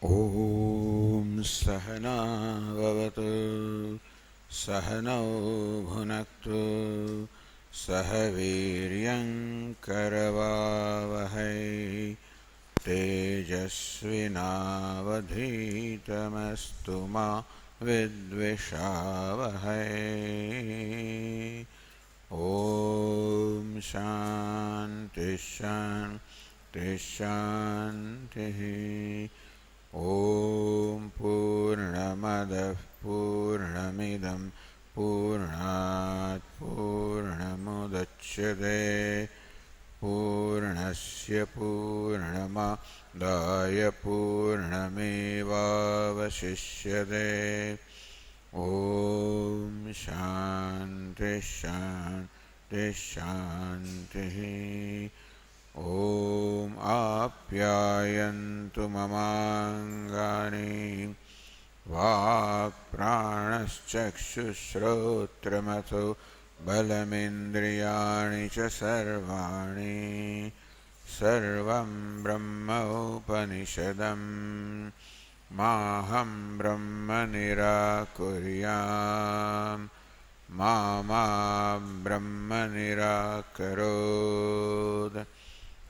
ॐ सहनाववतु सहनौ भुनक्तु सह वीर्यङ्करवावहै तेजस्विनावधीतमस्तु मा विद्विषावहै। ॐ शान्ति शान्ति शान्तिः। ॐ पूर्णमदः पूर्णमिदं पूर्णात् पूर्णमुदच्यते पूर्णस्य पूर्णमादाय पूर्णमेवावशिष्यते। ॐ शान्ति शान्ति शान्तिः। ॐ आप्यायन्तु ममाङ्गानि वाक्प्राणश्चक्षुश्रोत्रमथो बलमिन्द्रियाणि च सर्वाणि सर्वं ब्रह्म उपनिषदं माहं ब्रह्म निराकुर्याम् मा ब्रह्म निराकरोत्।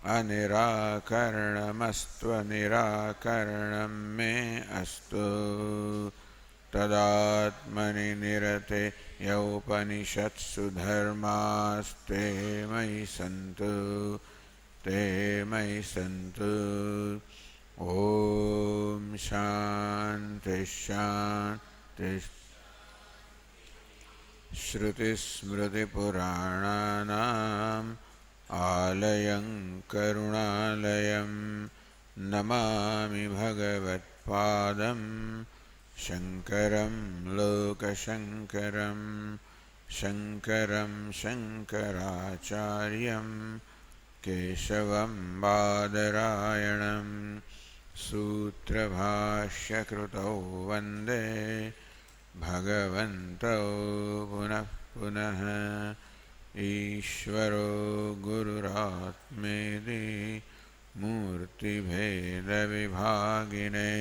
अनिराकरणमस्त्वनिराकरणं मे अस्तु तदात्मनि निरते यौपनिषत्सु धर्मास्ते मयि सन्तु ते मयि सन्तु। ॐ शान्ति शान्ति। श्रुतिस्मृतिपुराणानाम् आलयं करुणालयं नमामि भगवत्पादं शङ्करं लोकशङ्करं शङ्करं शङ्कराचार्यं केशवं बादरायणं सूत्रभाष्यकृतौ वन्दे भगवन्तौ पुनः पुनः। ईश्वरो गुरुरात्मेति मूर्तिभेदविभागिने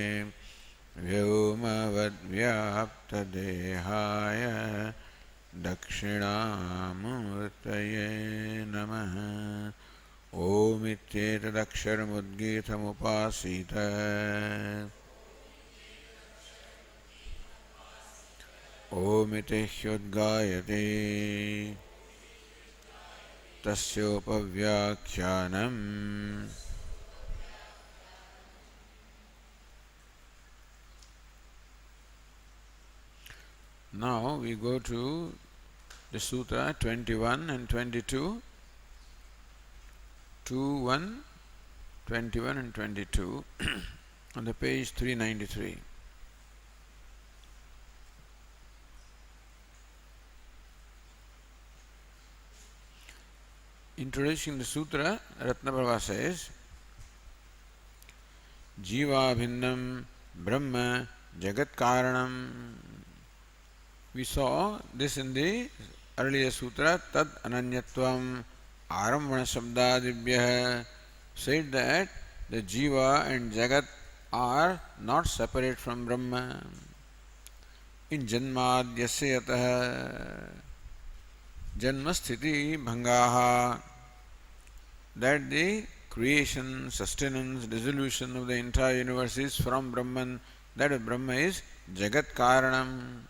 व्योमवद्व्याप्तदेहाय दक्षिणामूर्तये नमः। ओमित्येतदक्षरमुद्गीतमुपासीत ओमिति ह्युद्गायते तस्योपव्याख्यानम्। Now we go to the Sutra 21 and 22, 21, 21 and 22 on the page 393. Introducing the Sutra, Ratnaprabha says, Jiva Bhinnam Brahma Jagat Karanam. We saw this in the earlier Sutra, Tad Ananyatvam Arambhana Shabdadibhyah, said that the Jiva and Jagat are not separate from Brahma. In Janmadyasya Yataha Janma Sthiti Bhangaha, that the creation, sustenance, dissolution of the entire universe is from Brahman, that Brahma is Jagat Karanam.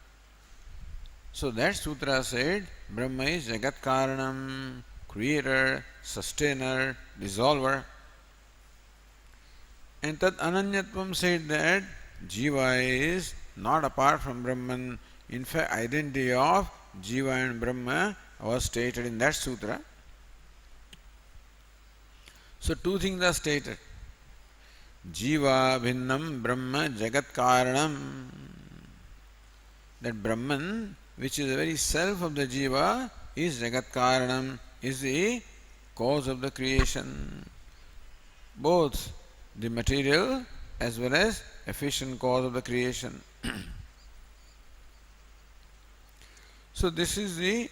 So that sutra said Brahma is Jagat Karanam, creator, sustainer, dissolver. And Tad Ananyatvam said that Jiva is not apart from Brahman. In fact, identity of Jiva and Brahma was stated in that sutra. So two things are stated. Jiva Bhinnam Brahma Jagat Karanam. That Brahman, which is the very self of the Jiva, is Jagat Karanam, is the cause of the creation. Both the material as well as efficient cause of the creation. So this is the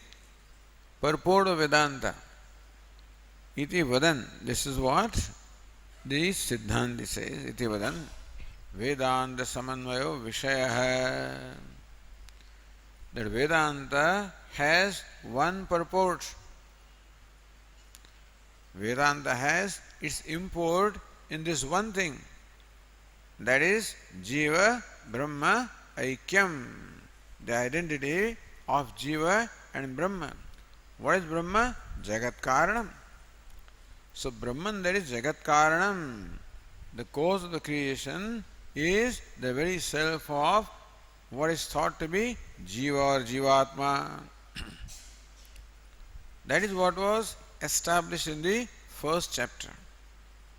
purport of Vedanta. Iti vadan. This is what the Siddhanti says. Iti vadan. Vedanta Samanvayo Vishaya. That Vedanta has one purport. Vedanta has its import in this one thing. That is Jiva Brahma Aikyam. The identity of Jiva and Brahma. What is Brahma? Jagat Karanam. So Brahman, that is Jagat Karanam. The cause of the creation is the very self of what is thought to be Jiva or Jivatma. That is what was established in the first chapter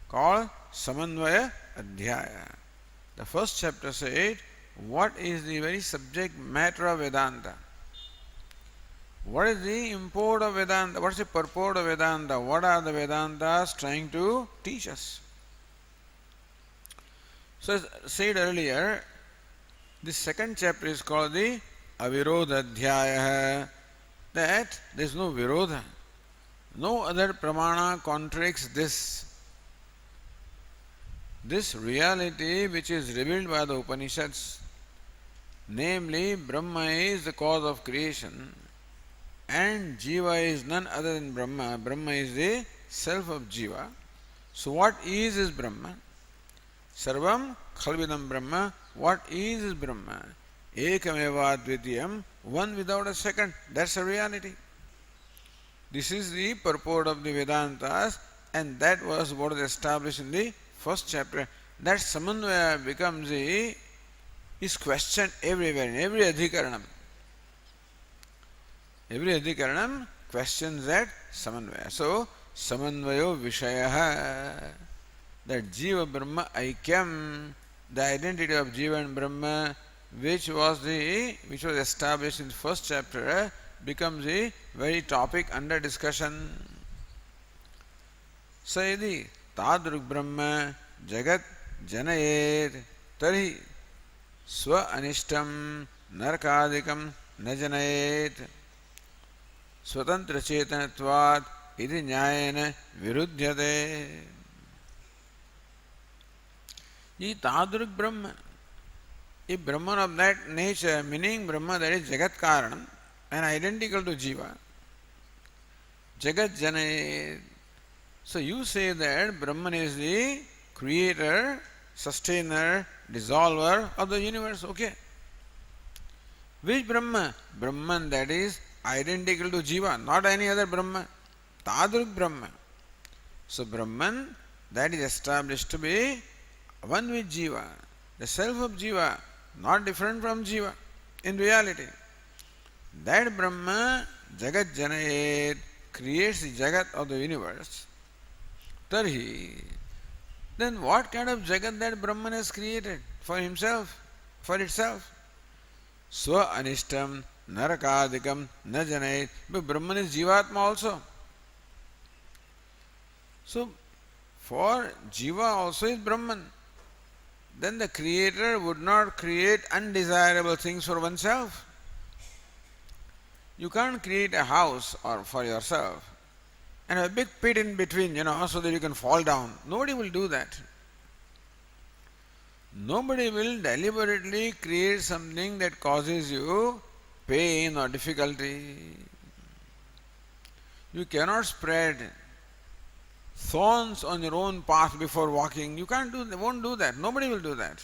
called Samanvaya Adhyaya. The first chapter said what is the very subject matter of Vedanta. What is the import of Vedanta? What is the purport of Vedanta? What are the Vedantas trying to teach us? So as said earlier, the second chapter is called the Avirodha Adhyaya, that there is no Virodha. No other pramana contradicts this. This reality which is revealed by the Upanishads, namely Brahma is the cause of creation and Jiva is none other than Brahma. Brahma is the self of Jiva. So what is Brahma? Sarvam Khalvidam Brahma. What is Brahma? Ekameva Dvitiyam, one without a second. That's a reality. This is the purport of the Vedantas, and that was what is established in the first chapter. That Samanvaya becomes is questioned everywhere, in every Adhikaranam. Every Adhikaranam questions that Samanvaya. So, Samanvayo Vishayaha, that Jiva Brahma Aikyam, the identity of Jiva and Brahma, which was established in the first chapter, becomes the very topic under discussion. So, yadi Tadruk Brahma Jagat Janayet Tarhi Swa Anishtam Narkadikam Najanayet Swatantra Chetanatvat Iti Nyayena Virudhyate. Ye Tadruk Brahma, a Brahman of that nature, meaning Brahma that is Jagat Karanam and identical to Jiva. Jagat Janayet. So you say that Brahman is the creator, sustainer, dissolver of the universe. Okay. Which Brahma? Brahman that is identical to Jiva, not any other Brahma. Tadruk Brahma. So Brahman that is established to be one with Jiva, the self of Jiva, not different from Jiva in reality. That Brahma, Jagat Janayet, creates the Jagat of the universe. Tarhi, then what kind of Jagat that Brahman has created for himself, for itself? Swa Anishtam Narakadikam Najanayet. But Brahman is Jivatma also. So, for Jiva also is Brahman. Then the creator would not create undesirable things for oneself. You can't create a house or for yourself and a big pit in between, so that you can fall down. Nobody will do that. Nobody will deliberately create something that causes you pain or difficulty. You cannot spread thorns on your own path before walking. You can't do that, won't do that. Nobody will do that.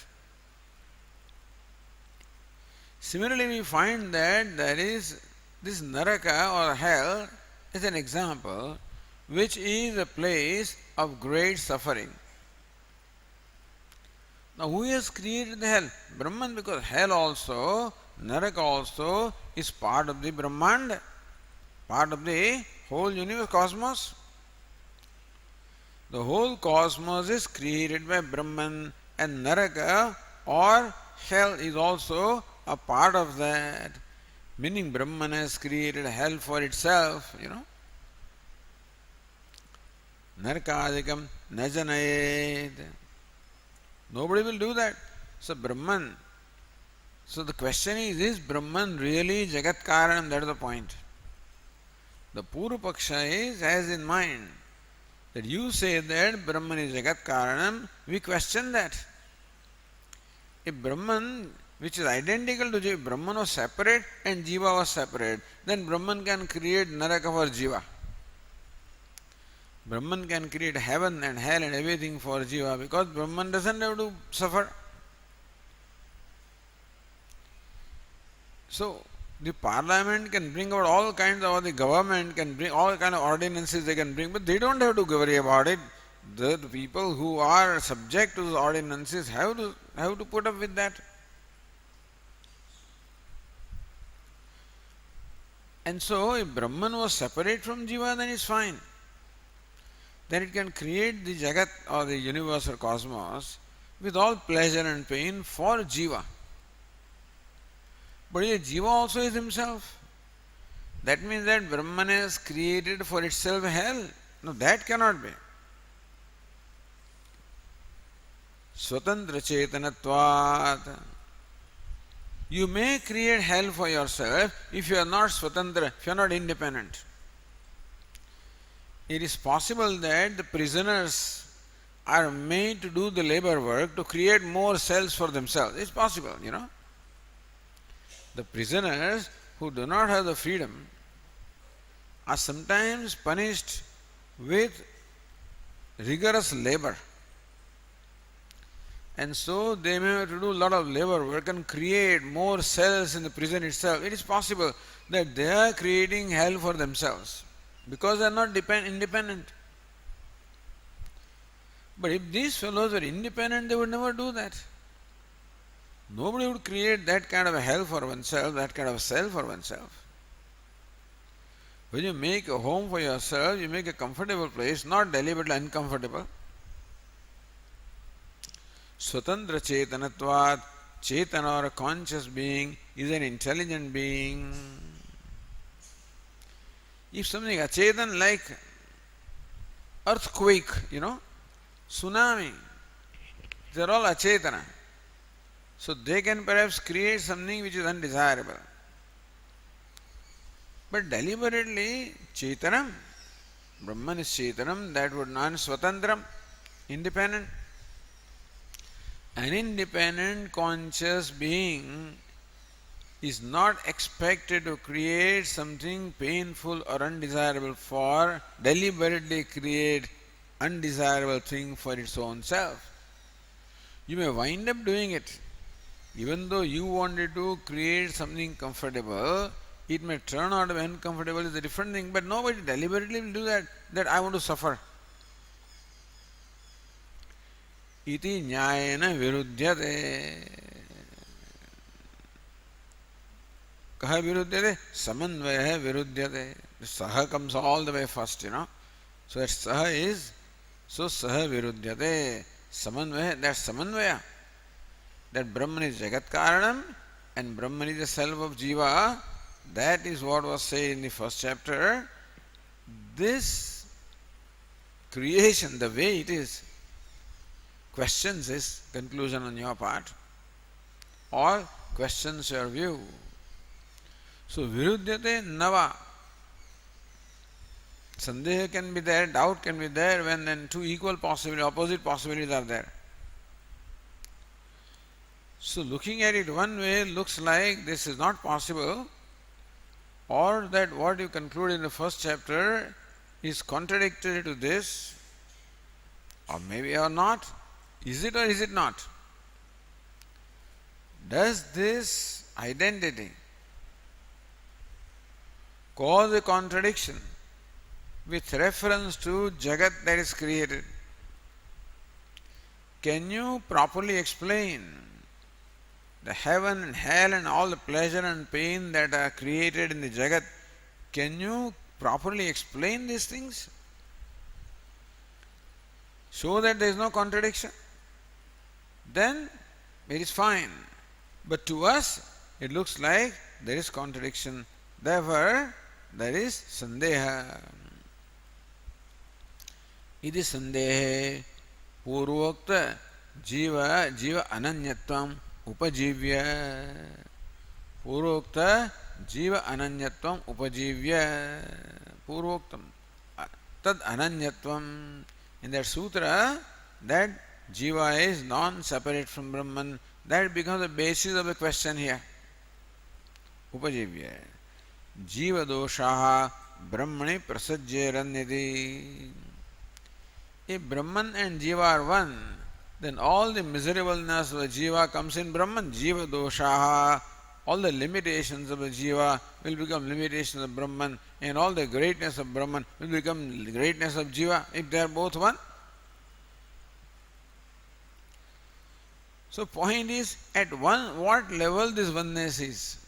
Similarly, we find that there is this Naraka or hell is an example which is a place of great suffering. Now, who has created the hell? Brahman, because hell also, Naraka also is part of the Brahmanda, part of the whole universe, cosmos. The whole cosmos is created by Brahman, and Naraka or hell is also a part of that. Meaning Brahman has created hell for itself, Narkadikam Najanayet. Nobody will do that. So Brahman. So the question is Brahman really Jagat Karanam? That is the point. The Purva Paksha has in mind that you say that Brahman is Jagat Karanam, we question that. If Brahman, which is identical to Jiva, Brahman was separate and Jiva was separate, then Brahman can create Naraka for Jiva. Brahman can create heaven and hell and everything for Jiva because Brahman doesn't have to suffer. So, the parliament can bring out all kinds of, or the government can bring all kinds of ordinances they can bring, but they don't have to worry about it. The people who are subject to the ordinances have to put up with that. And so, if Brahman was separate from Jiva, then it's fine. Then it can create the Jagat or the universe or cosmos with all pleasure and pain for Jiva. But if Jiva also is himself, that means that Brahman has created for itself hell. No, that cannot be. Swatantra Chetanatvat. You may create hell for yourself if you are not Swatantra, if you are not independent. It is possible that the prisoners are made to do the labor work to create more cells for themselves. It's possible, you know. The prisoners who do not have the freedom are sometimes punished with rigorous labor. And so they may have to do a lot of labor work and create more cells in the prison itself. It is possible that they are creating hell for themselves because they are not independent. But if these fellows were independent, they would never do that. Nobody would create that kind of a hell for oneself, that kind of a cell for oneself. When you make a home for yourself, you make a comfortable place, not deliberately uncomfortable. Swatantra Chetanatvat, Chetana or a conscious being is an intelligent being. If something achetan like earthquake, tsunami, they are all achetana. So they can perhaps create something which is undesirable. But deliberately, Chetanam, Brahman is Chetanam, that would non-swatantram, independent. An independent conscious being is not expected to create something painful or undesirable for deliberately create undesirable thing for its own self. You may wind up doing it. Even though you wanted to create something comfortable, it may turn out to be uncomfortable, is a different thing, but nobody deliberately will do that I want to suffer. Iti nyayena virudhyate. Kaha virudhyate? Samanvaya virudhyate. The saha comes all the way first, So that saha is, so saha virudhyate. Samanvaya, that's samanvaya. That Brahman is Jagat Karanam and Brahman is the self of Jiva. That is what was said in the first chapter. This creation, the way it is, questions this conclusion on your part or questions your view. So, virudhyate nava. Sandeha can be there, doubt can be there when then two equal possibilities, opposite possibilities are there. So, looking at it one way looks like this is not possible, or that what you conclude in the first chapter is contradictory to this, or maybe or not. Is it or is it not? Does this identity cause a contradiction with reference to Jagat that is created? Can you properly explain the heaven and hell and all the pleasure and pain that are created in the Jagat? Can you properly explain these things? So that there is no contradiction? Then it is fine. But to us, it looks like there is contradiction. Therefore, there is sandeha. Iti sandehe purvokta jiva ananyatvam upajivya. Purvokta jiva ananyatvam upajivya. Purvoktam. Tad ananyatvam. In that sutra, that Jiva is non-separate from Brahman, That becomes the basis of the question here. Upajivya. Jiva doshaha brahmane prasajyeranyati. If Brahman and Jiva are one, then all the miserableness of the Jiva comes in Brahman. Jiva doshaha, all the limitations of the Jiva will become limitations of Brahman, and all the greatness of Brahman will become the greatness of Jiva if they are both one. So point is, at what level this oneness is.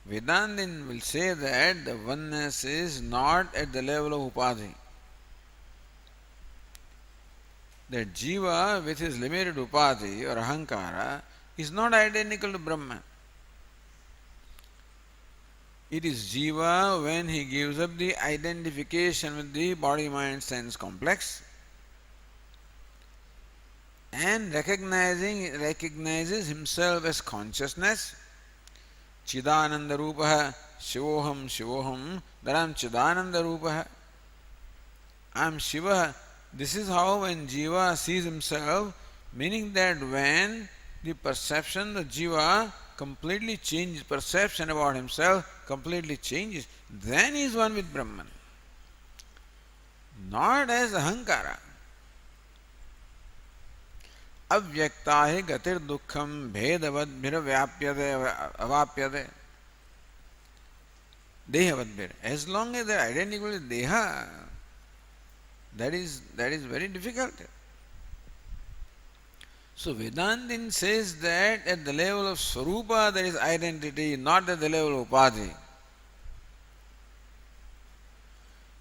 Vedantin will say that the oneness is not at the level of upadhi. That Jiva with his limited upadhi or ahankara is not identical to Brahman. It is Jiva when he gives up the identification with the body, mind, sense complex and recognizes himself as consciousness. Chidananda Rupaha, Shivoham, Shivoham, that I am Chidananda Rupaha, I am Shiva. This is how when Jiva sees himself, meaning that when the perception of Jiva completely changes, perception about himself completely changes, then he is one with Brahman. Not as ahankara. अव्यक्ता ही गतिर दुखम भेदवद्भिर व्याप्यते अवाप्यते देहवद्भिर. As long as they are identical with deha, that is very difficult. So Vedantin says that at the level of Swarupa there is identity, not at the level of Upadhi.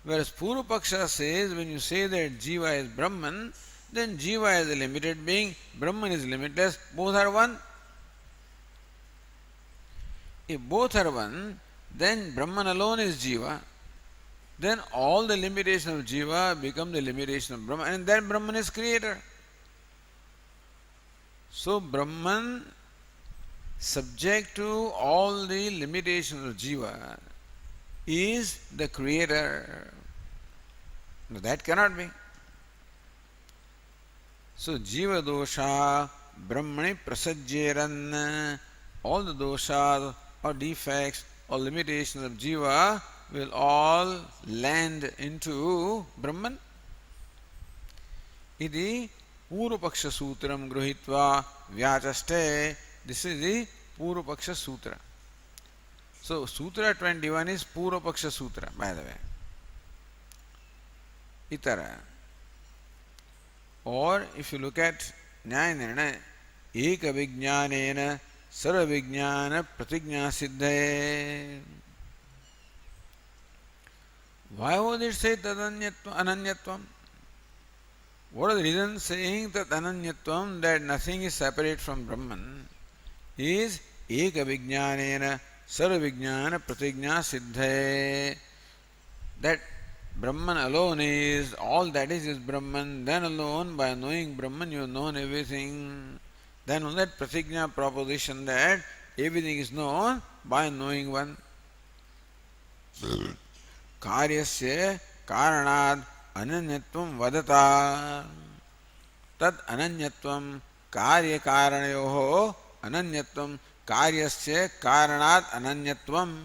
Whereas Purvapaksha says when you say that Jiva is Brahman, then Jiva is a limited being, Brahman is limitless, both are one. If both are one, then Brahman alone is Jiva. Then all the limitation of Jiva become the limitation of Brahman, and then Brahman is creator. So Brahman, subject to all the limitations of Jiva, is the creator. No, that cannot be. So Jiva dosha Brahmane prasajyeran, all the doshas or defects or limitations of Jiva will all land into Brahman. Iti Purvapaksha Sutram Gruhitva Vyachaste. This is the Purvapaksha Sutra. So Sutra 21 is Purvapaksha Sutra, by the way. Itara. Or if you look at Nyaya Nirnaya, Eka Vijnanena Sarva Vijnana Pratigna Siddhaye. Why would it say Ananyatvam? What are the reasons saying that Ananyatvam, that nothing is separate from Brahman, is Eka Vijnanena Sarva Vijnana Pratigna Siddhaye. That Brahman alone is, all that is Brahman, then alone by knowing Brahman you have known everything. Then on that pratigna proposition that everything is known by knowing one. Karyasya karanad ananyatvam vadata. Tad ananyatvam karya karanayoho ananyatvam karyasya karanad ananyatvam.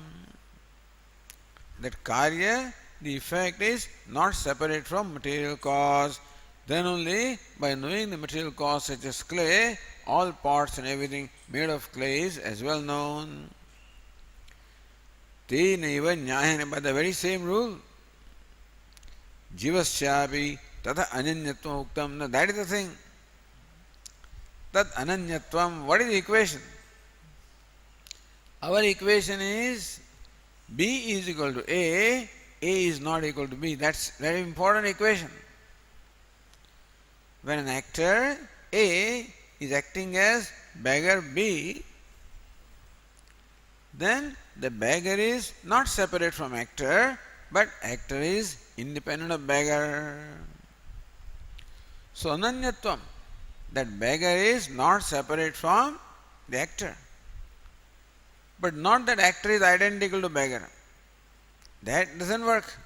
That karya, the effect is not separate from material cause. Then only by knowing the material cause such as clay, all parts and everything made of clay is as well known. Te naiva nyayana, by the very same rule. Jivasyapi tata ananyatvam uktam. Now that is the thing. Tat ananyatvam, what is the equation? Our equation is B is equal to A is not equal to B. That's a very important equation. When an actor A is acting as beggar B, then the beggar is not separate from actor, but actor is independent of beggar. So ananyatvam, that beggar is not separate from the actor. But not that actor is identical to beggar. That doesn't work.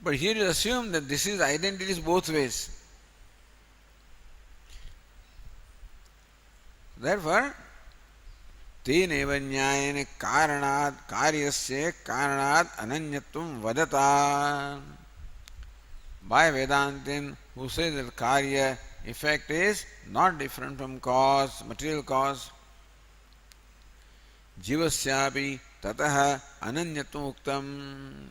But here you assume that this is identity is both ways. Therefore, तेनैव न्यायेन कारणात् कार्यस्य कारणात् अनन्यत्वं वदता. By Vedantin, who says that karya effect is not different from cause, material cause. Jivasyapi tataha ananyatvam uktam.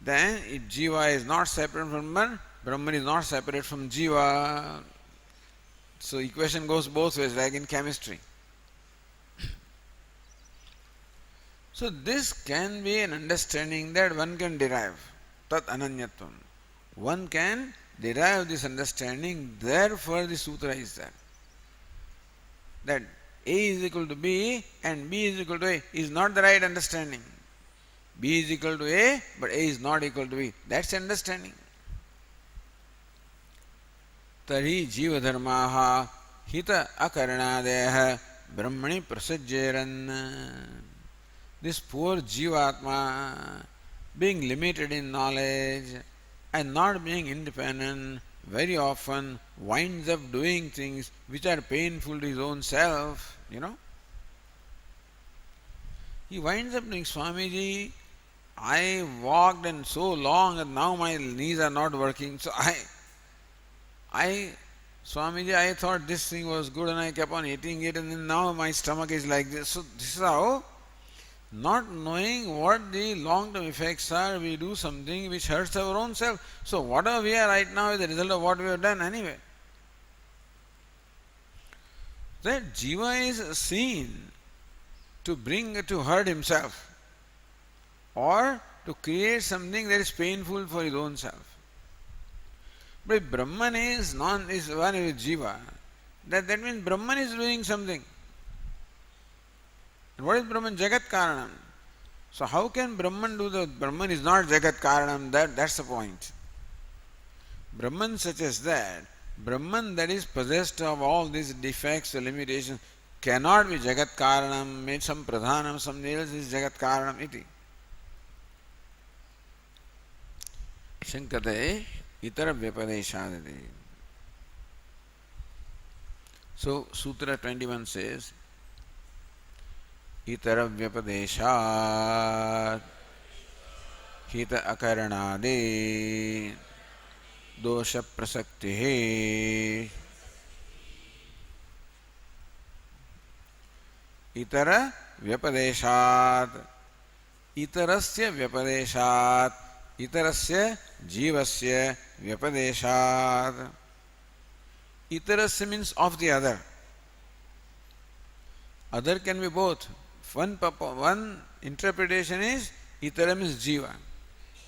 Then, if Jiva is not separate from Brahman, Brahman is not separate from Jiva. So, equation goes both ways, like in chemistry. So, this can be an understanding that one can derive. Tat ananyatvam. One can derive this understanding, therefore the sutra is there. That A is equal to B and B is equal to A is not the right understanding. B is equal to A, but A is not equal to B. That's understanding. Tari jiva dharmaha hita akaranadeha brahmani prasajjeran. This poor jivatma, being limited in knowledge and not being independent, very often winds up doing things which are painful to his own self, He winds up doing, Swamiji, I walked and so long and now my knees are not working. So Swamiji, I thought this thing was good and I kept on eating it and then now my stomach is like this. So this is how, not knowing what the long-term effects are, we do something which hurts our own self. So whatever we are right now is the result of what we have done anyway. That Jiva is seen to hurt himself or to create something that is painful for his own self. But if Brahman is one with Jiva, that means Brahman is doing something. And what is Brahman? Jagat Karanam. So how can Brahman do that? Brahman is not Jagat Karanam, that's the point. Brahman such as that, Brahman that is possessed of all these defects or limitations, cannot be Jagat Karanam, made some Pradhanam, something else is Jagat Karanam iti. Shankate itara vyapadeshadati. So Sutra 21 says, itara vyapadeshat hita akaranade dosha prasaktihe. Itara vyapadeshat, itarasya vyapadeshat, itarasya jivasya vyapadeshat. Itarasya means of the other. Other can be both. One interpretation is itara means jiva.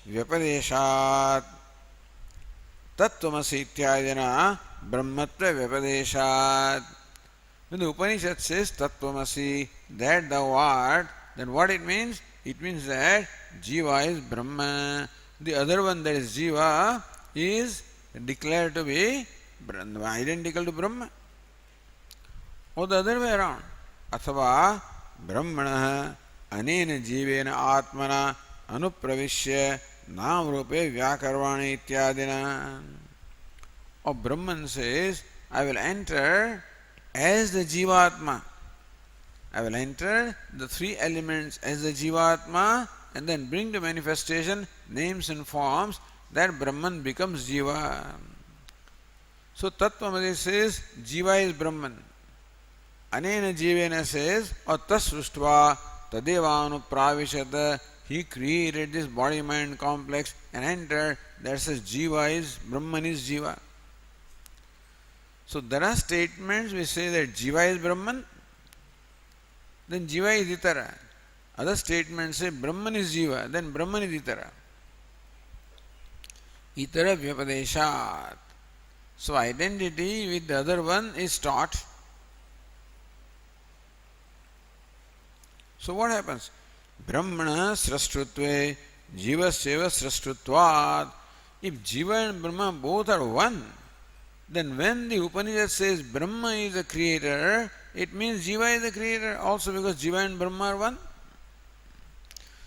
Vyapadeshat tattvamasi ityadina brahmatva vyapadeshat. When the Upanishad says tattvamasi, that thou art, then what it means? It means that jiva is Brahma. The other one, that is jiva, is declared to be identical to Brahma. Or the other way around. Athava brahmana anena jivena atmana anupravishya namrupe vyakarvani ityadina. Or Brahman says, I will enter as the Jivatma. I will enter the three elements as the Jivatma and then bring to manifestation names and forms, that Brahman becomes Jiva. So Tattvamasi says Jiva is Brahman. Anena Jivena says, or tasruštva tadevanu pravishata, he created this body-mind complex and entered, that says Jiva is, Brahman is Jiva. So there are statements which say that Jiva is Brahman, then Jiva is Itara. Other statements say Brahman is Jiva, then Brahman is Itara. Itara vyapadeshat. So identity with the other one is taught. So what happens? Brahmana srashtutve jivasya srashtutvat. If Jiva and Brahma both are one, then when the Upanishad says Brahma is the creator, it means Jiva is the creator also, because Jiva and Brahma are one.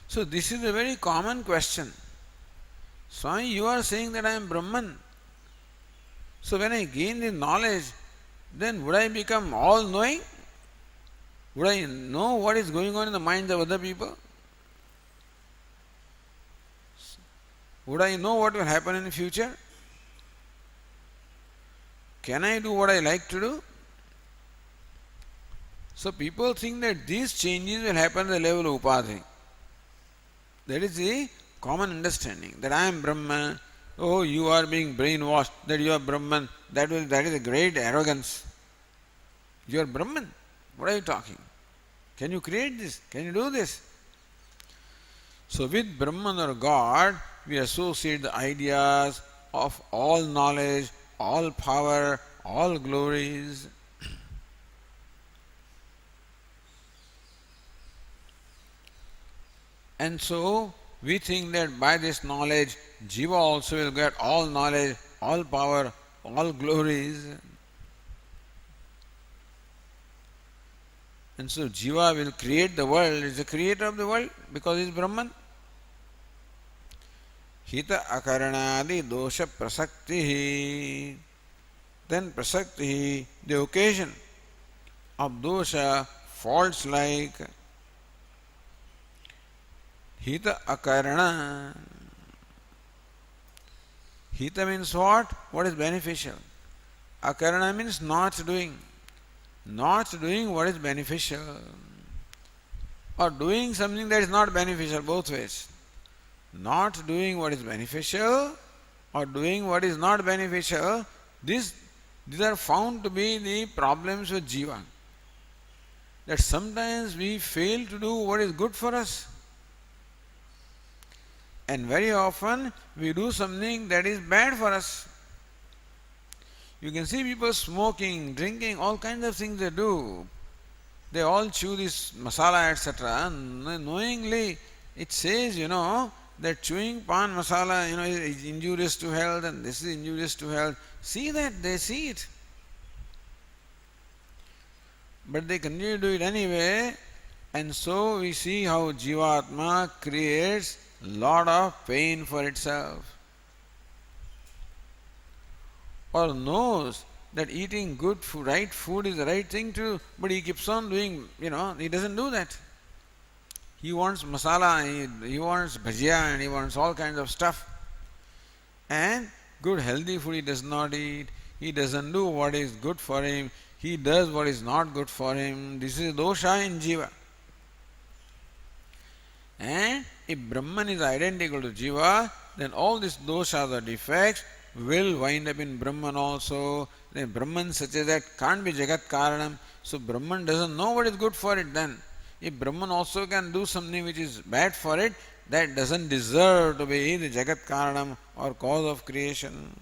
So this is a very common question. Swami, you are saying that I am Brahman. So when I gain this knowledge, then would I become all knowing? Would I know what is going on in the minds of other people? Would I know what will happen in the future? Can I do what I like to do? So people think that these changes will happen at the level of upadhi. That is the common understanding that I am Brahman. Oh, you are being brainwashed that you are Brahman. That is a great arrogance. You are Brahman. What are you talking? Can you create this? Can you do this? So with Brahman or God, we associate the ideas of all knowledge, all power, all glories. And so we think that by this knowledge, Jiva also will get all knowledge, all power, all glories. And so Jiva will create the world, is the creator of the world because he is Brahman. Hita akaranadi dosha prasakti. Then prasakti, the occasion of dosha, faults like Hita akarana. Hita means what? What is beneficial. Akarana means not doing. Not doing what is beneficial. Or doing something that is not beneficial, both ways. Not doing what is beneficial or doing what is not beneficial, these are found to be the problems with Jiva. That sometimes we fail to do what is good for us. And very often we do something that is bad for us. You can see people smoking, drinking, all kinds of things they do. They all chew this masala, etc. Knowingly, it says, that chewing pan masala, is injurious to health and this is injurious to health. See that, they see it. But they continue to do it anyway, and so we see how Jivatma creates lot of pain for itself. Or knows that eating good food, right food is the right thing to do, but he keeps on doing, he doesn't do that. He wants masala, he wants bhajia, and he wants all kinds of stuff. And good healthy food he does not eat. He doesn't do what is good for him. He does what is not good for him. This is dosha in Jiva. And if Brahman is identical to Jiva, then all these doshas or defects will wind up in Brahman also. Then Brahman such as that can't be Jagat Karanam. So Brahman doesn't know what is good for it then. If Brahman also can do something which is bad for it, that doesn't deserve to be the Jagat Karanam or cause of creation.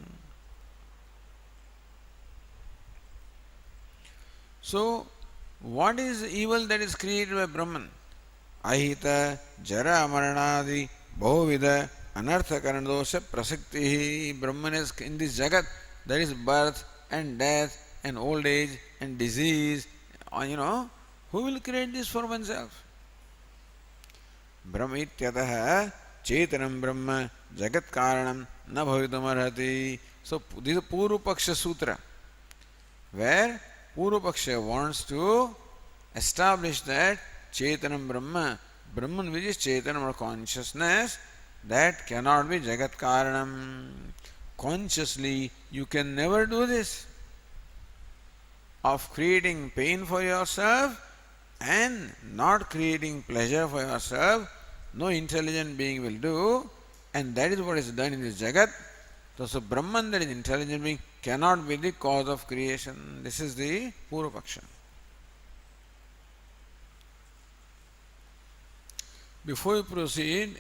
So, what is evil that is created by Brahman? Ahita, Jara, Maranadi, Bahuvida, Anartha Karanadosha, Prasakti. Brahman is in this Jagat, there is birth and death and old age and disease. Who will create this for oneself? Brahma ityatah chetanam Brahma Jagat Karanam na bhavitum arhati. So, this is a Purva Paksha Sutra, where Purva Paksha wants to establish that Chetanam Brahma, Brahman which is Chetanam or consciousness, that cannot be Jagat Karanam. Consciously, you can never do this. Of creating pain for yourself and not creating pleasure for yourself, no intelligent being will do, and that is what is done in this Jagat. So Brahman, that is intelligent being, cannot be the cause of creation. This is the Purva Paksha. Before we proceed,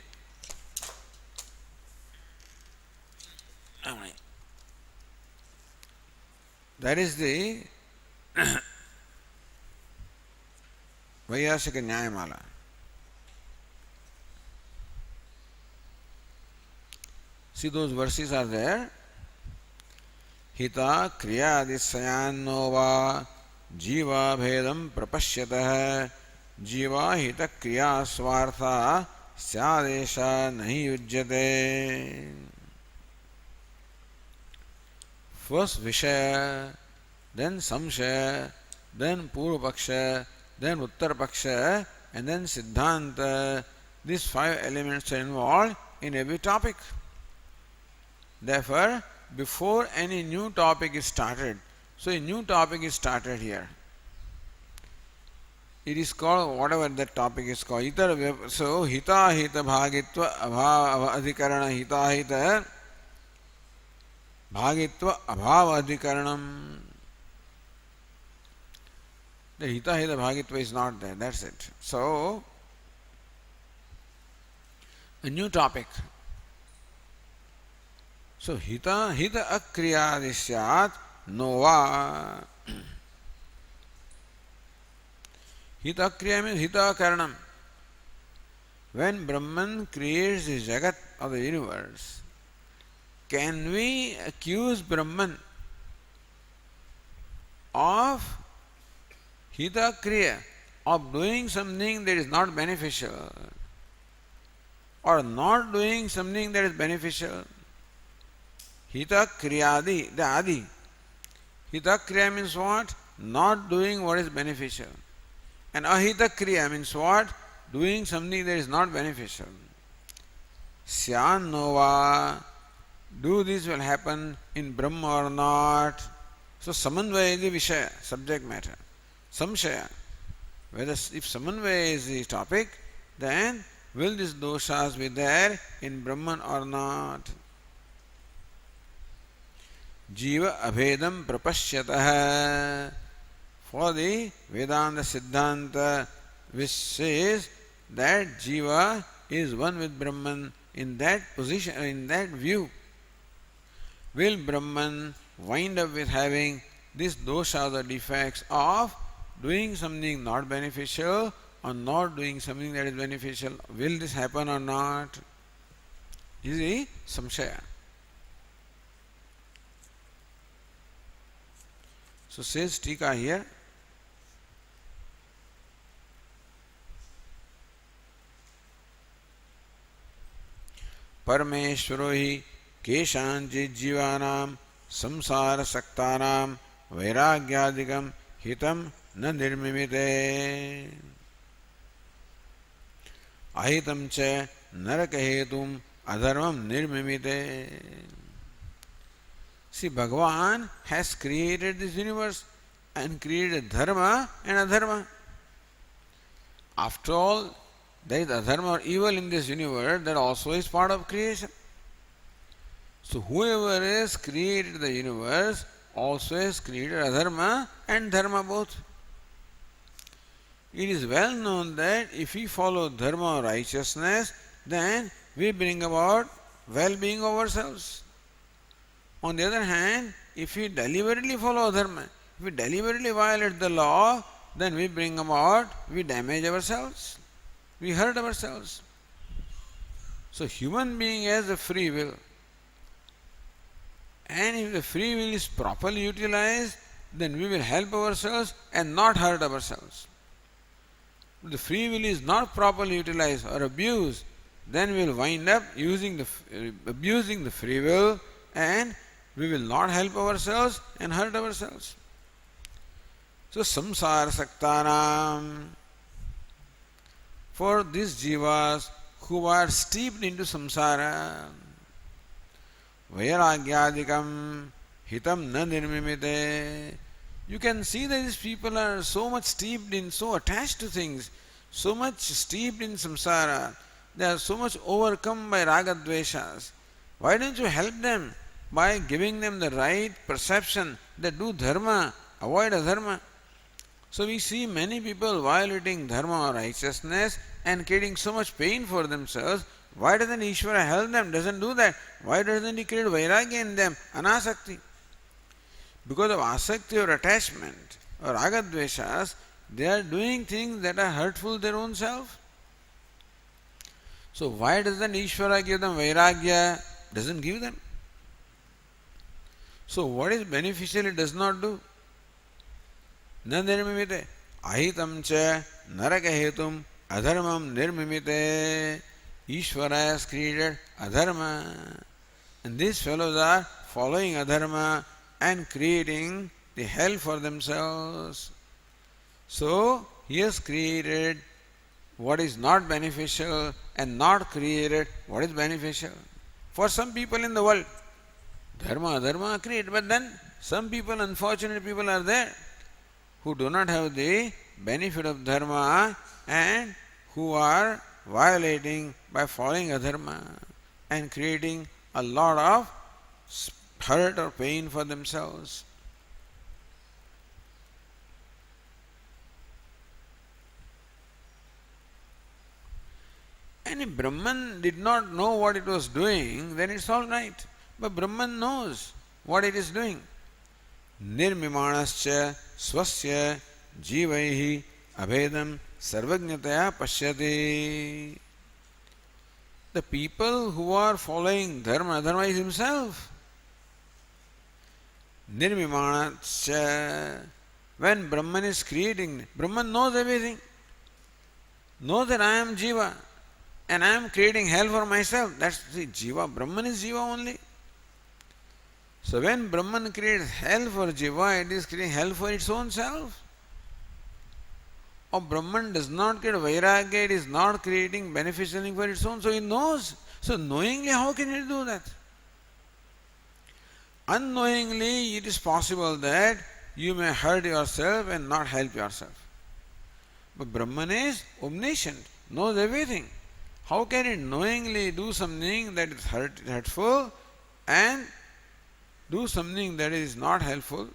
that is the Vaiyasika Nyayamala. See, those verses are there. Hita kriya adisayanno va jiva bhedam prapashyatah jiva hita kriya swartha syadesha nahi yujyate. First Vishaya, then Samshaya, then Purvapaksha, then Uttarapaksha, and then Siddhanta. These 5 elements are involved in every topic. Therefore, before any new topic is started, so a new topic is started here. It is called whatever that topic is called. So, hita hita bhagitva abhava adhikarana hita hita bhagitva abhava adhikaranam. The hita hita bhagitva is not there. That's it. So, a new topic. So, hita hita akriyadi syat nova. Hita kriya means hita karanam. When Brahman creates the Jagat of the universe, can we accuse Brahman of hita kriya, of doing something that is not beneficial, or not doing something that is beneficial? Hita kriyadi, the adi. Hita kriya means what? Not doing what is beneficial. And ahita kriya means what? Doing something that is not beneficial. Syan nova. Do this will happen in Brahma or not? So samanvaya is the vishaya, subject matter. Samshaya. Whether if samanvaya is the topic, then will these doshas be there in Brahman or not? Jiva abhedam prapashyatah. For the Vedanta Siddhanta, which says that Jiva is one with Brahman, in that position, in that view, will Brahman wind up with having this dosha, the defects of doing something not beneficial or not doing something that is beneficial? Will this happen or not? Is the samshaya. So says Tika here, परमेश्वरो हि केषाञ्चित् जीवानां संसारसक्तानां वैराग्यादिकं हितं न निर्मिमिते अहितं च नरकहेतुम् अधर्मं निर्मिमिते. See, Bhagavan has created this universe and created dharma and adharma. After all, there is adharma or evil in this universe, that also is part of creation. So whoever has created the universe also has created adharma and dharma both. It is well known that if we follow dharma or righteousness, then we bring about well-being of ourselves. On the other hand, if we deliberately follow dharma, if we deliberately violate the law, then we damage ourselves. We hurt ourselves. So human being has a free will. And if the free will is properly utilized, then we will help ourselves and not hurt ourselves. If the free will is not properly utilized or abused, then we will wind up abusing the free will, and we will not help ourselves and hurt ourselves. So samsara saktaram, for these jivas who are steeped into samsara, vairagyadikam hitam na nirmimite. You can see that these people are so much steeped in, so attached to things, so much steeped in samsara, they are so much overcome by ragadveshas. Why don't you help them by giving them the right perception that do dharma, avoid adharma? So we see many people violating dharma or righteousness and creating so much pain for themselves. Why doesn't Ishvara help them? Doesn't do that. Why doesn't he create vairagya in them? Anasakti. Because of asakti or attachment or ragadveshas, they are doing things that are hurtful to their own self. So why doesn't Ishvara give them vairagya? Doesn't give them. So what is beneficial it does not do. Na nirmimite. Ahitam cha narakahetum adharmam nirmimite. Ishvara has created adharma. And these fellows are following adharma and creating the hell for themselves. So he has created what is not beneficial and not created what is beneficial. For some people in the world, dharma, adharma create, but then some people, unfortunate people are there who do not have the benefit of dharma and who are violating by following adharma and creating a lot of hurt or pain for themselves. And if Brahman did not know what it was doing, then it's all right. But Brahman knows what it is doing. Nirmimanascha swasya jivaihi abhedam sarvajnataya pashyati. The people who are following dharma, dharma is himself. Nirmimanascha. When Brahman is creating, Brahman knows everything. Knows that I am jiva and I am creating hell for myself. That's the jiva. Brahman is jiva only. So when Brahman creates hell for jiva, it is creating hell for its own self. Or Brahman does not create vairagya, it is not creating beneficial thing for its own, so he knows. So knowingly, how can he do that? Unknowingly, it is possible that you may hurt yourself and not help yourself. But Brahman is omniscient, knows everything. How can it knowingly do something that is hurtful and do something that is not helpful?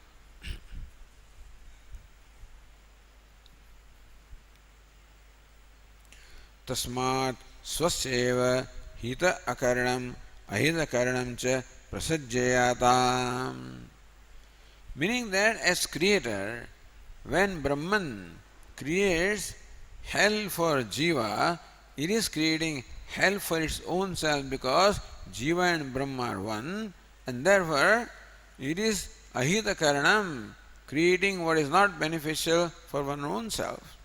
Tasmat swaseva hita akaranam ahita karanam cha prasajjayatam. Meaning that as creator, when Brahman creates hell for jiva, it is creating hell for its own self because jiva and Brahma are one, and therefore it is ahita karanam, creating what is not beneficial for one's own self.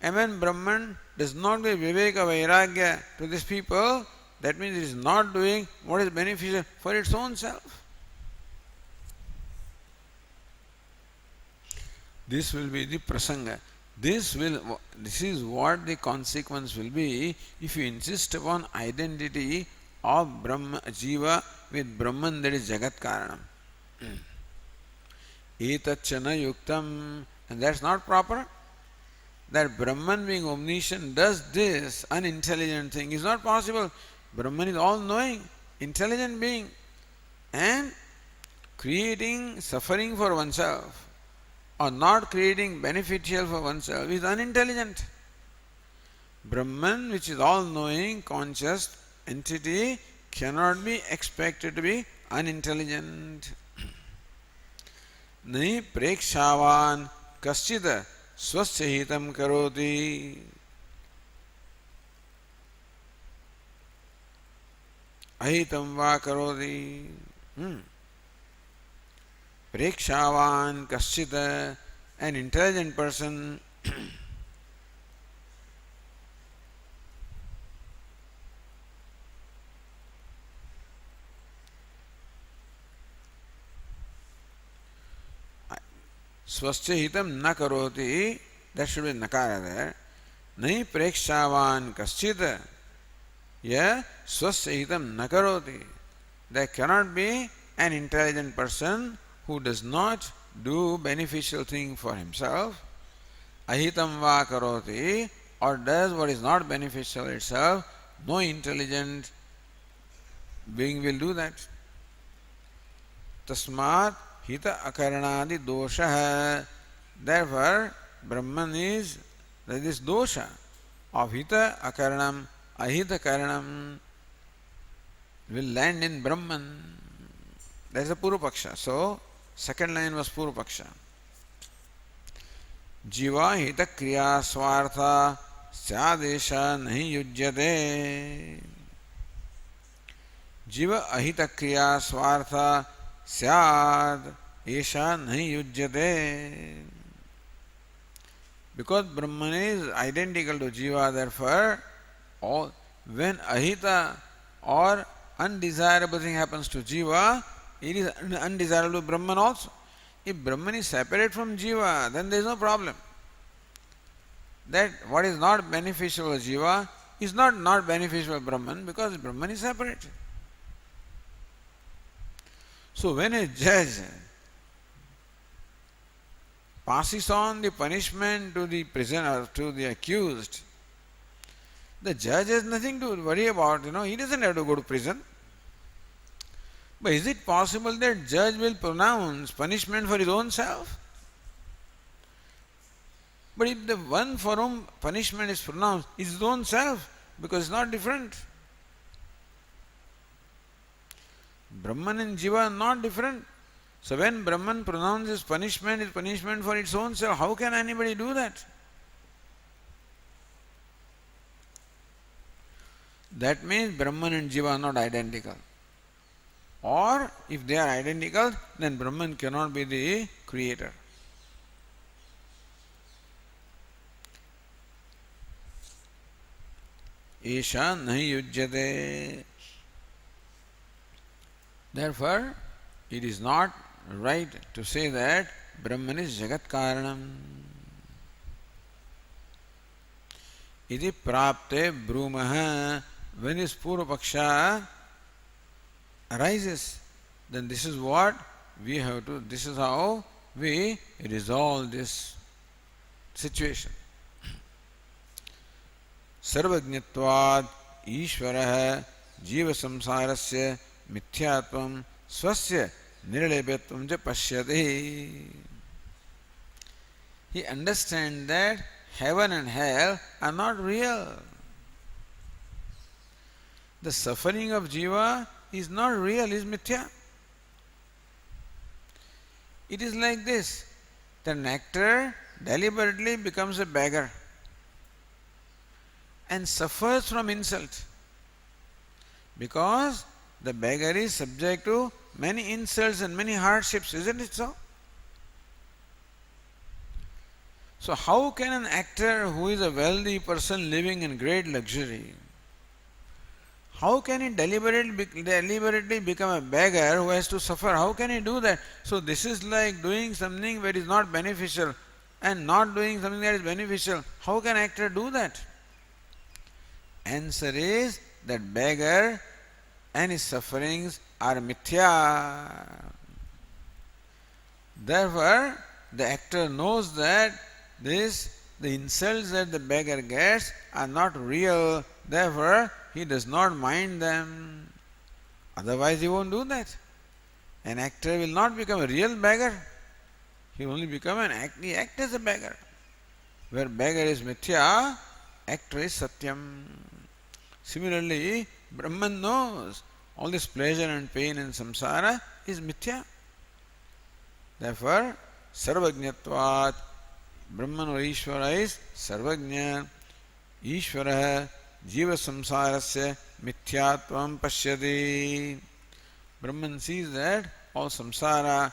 And when Brahman does not give viveka vairagya to these people, that means it is not doing what is beneficial for its own self. This will be the prasanga. This is what the consequence will be if you insist upon identity of Brahma, Jiva with Brahman, that is Jagat Karanam. Etachana yuktam, and that's not proper. That Brahman being omniscient does this unintelligent thing is not possible. Brahman is all-knowing, intelligent being, and creating suffering for oneself or not creating beneficial for oneself is unintelligent. Brahman, which is all-knowing, conscious entity, cannot be expected to be unintelligent. Nahi prekshavan kaschita swasya hitam karoti. Ahitam va karoti. Prekshavan kaschita, an intelligent person swasya hitam na karoti, that should be nakara there. Nahi prekshavan kaschita, ya swasya hitam na karoti. There cannot be an intelligent person who does not do beneficial thing for himself, ahitam va karoti, or does what is not beneficial itself. No intelligent being will do that. Tasmat hita akaranadi dosha. Therefore, Brahman is, there is dosha of hita akaranam, ahita karanam will land in Brahman. That is a Purvapaksha. So, second line was Purvapaksha. Jiva hita kriya swartha syadesha nahi yujyate. Jiva ahita kriya swartha syad esha nahi yujyate. Because Brahman is identical to Jiva, therefore, when ahita or undesirable thing happens to Jiva, it is undesirable to Brahman also. If Brahman is separate from Jiva, then there is no problem. That what is not beneficial for Jiva is not beneficial for Brahman because Brahman is separate. So when a judge passes on the punishment to the prisoner, to the accused, the judge has nothing to worry about, he doesn't have to go to prison. But is it possible that judge will pronounce punishment for his own self? But if the one for whom punishment is pronounced is his own self, because it's not different. Brahman and Jiva are not different. So when Brahman pronounces punishment, it's punishment for its own self. How can anybody do that? That means Brahman and Jiva are not identical. Or if they are identical, then Brahman cannot be the creator. Esha nahi yujyate. Therefore, it is not right to say that Brahman is Jagat Karanam. Iti prapte brumah. When his Purva Paksha arises, then this is what we have to, this is how we resolve this situation. Sarvajñatvad Ishvarah Jiva Samsarasya Mithyatvam Swasya Nirlepyatvam cha pashyati. He understands that heaven and hell are not real. The suffering of Jiva is not real, is mithya. It is like this, that an actor deliberately becomes a beggar and suffers from insult because the beggar is subject to many insults and many hardships, isn't it so? So how can an actor who is a wealthy person living in great luxury, how can he deliberately become a beggar who has to suffer? How can he do that? So this is like doing something that is not beneficial and not doing something that is beneficial. How can an actor do that? Answer is that beggar and his sufferings are mithya. Therefore, the actor knows that the insults that the beggar gets are not real. Therefore, he does not mind them. Otherwise, he won't do that. An actor will not become a real beggar. He will only become he acts as a beggar. Where beggar is mithya, actor is satyam. Similarly, Brahman knows all this pleasure and pain in samsara is mithya. Therefore, sarvajñatvat, Brahman or Ishvara is sarvajña, Ishvara Jiva samsarasya mithyatvam pashyati. Brahman sees that all samsara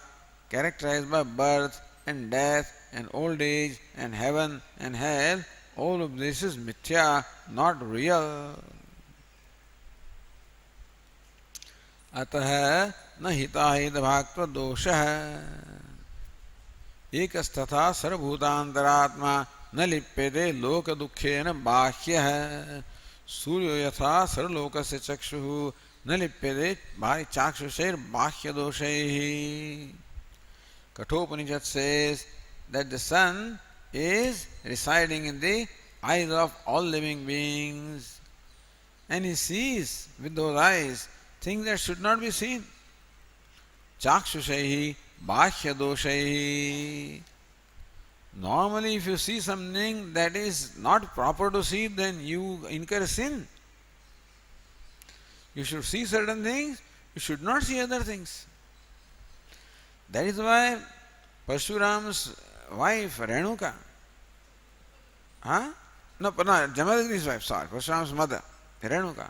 characterized by birth and death and old age and heaven and hell, all of this is mithya, not real. अतः न हिताहित भाक्त्व दोषः एकस्तथा सर्वभूतान्तरात्मा न लिप्यते लोक दुःखेन बाह्यः सूर्यो यथा सर्वलोकस्य चक्षुः न लिप्यते चाक्षुषैर्बाह्य दोषैः. Kathopanishad says that the sun is residing in the eyes of all living beings and he sees with those eyes things that should not be seen. Chakshushaihi bahya doshaihi. Normally, if you see something that is not proper to see, then you incur sin. You should see certain things, you should not see other things. That is why Parshuram's wife, Renuka, Jamadagni's wife, Parshuram's mother, Renuka,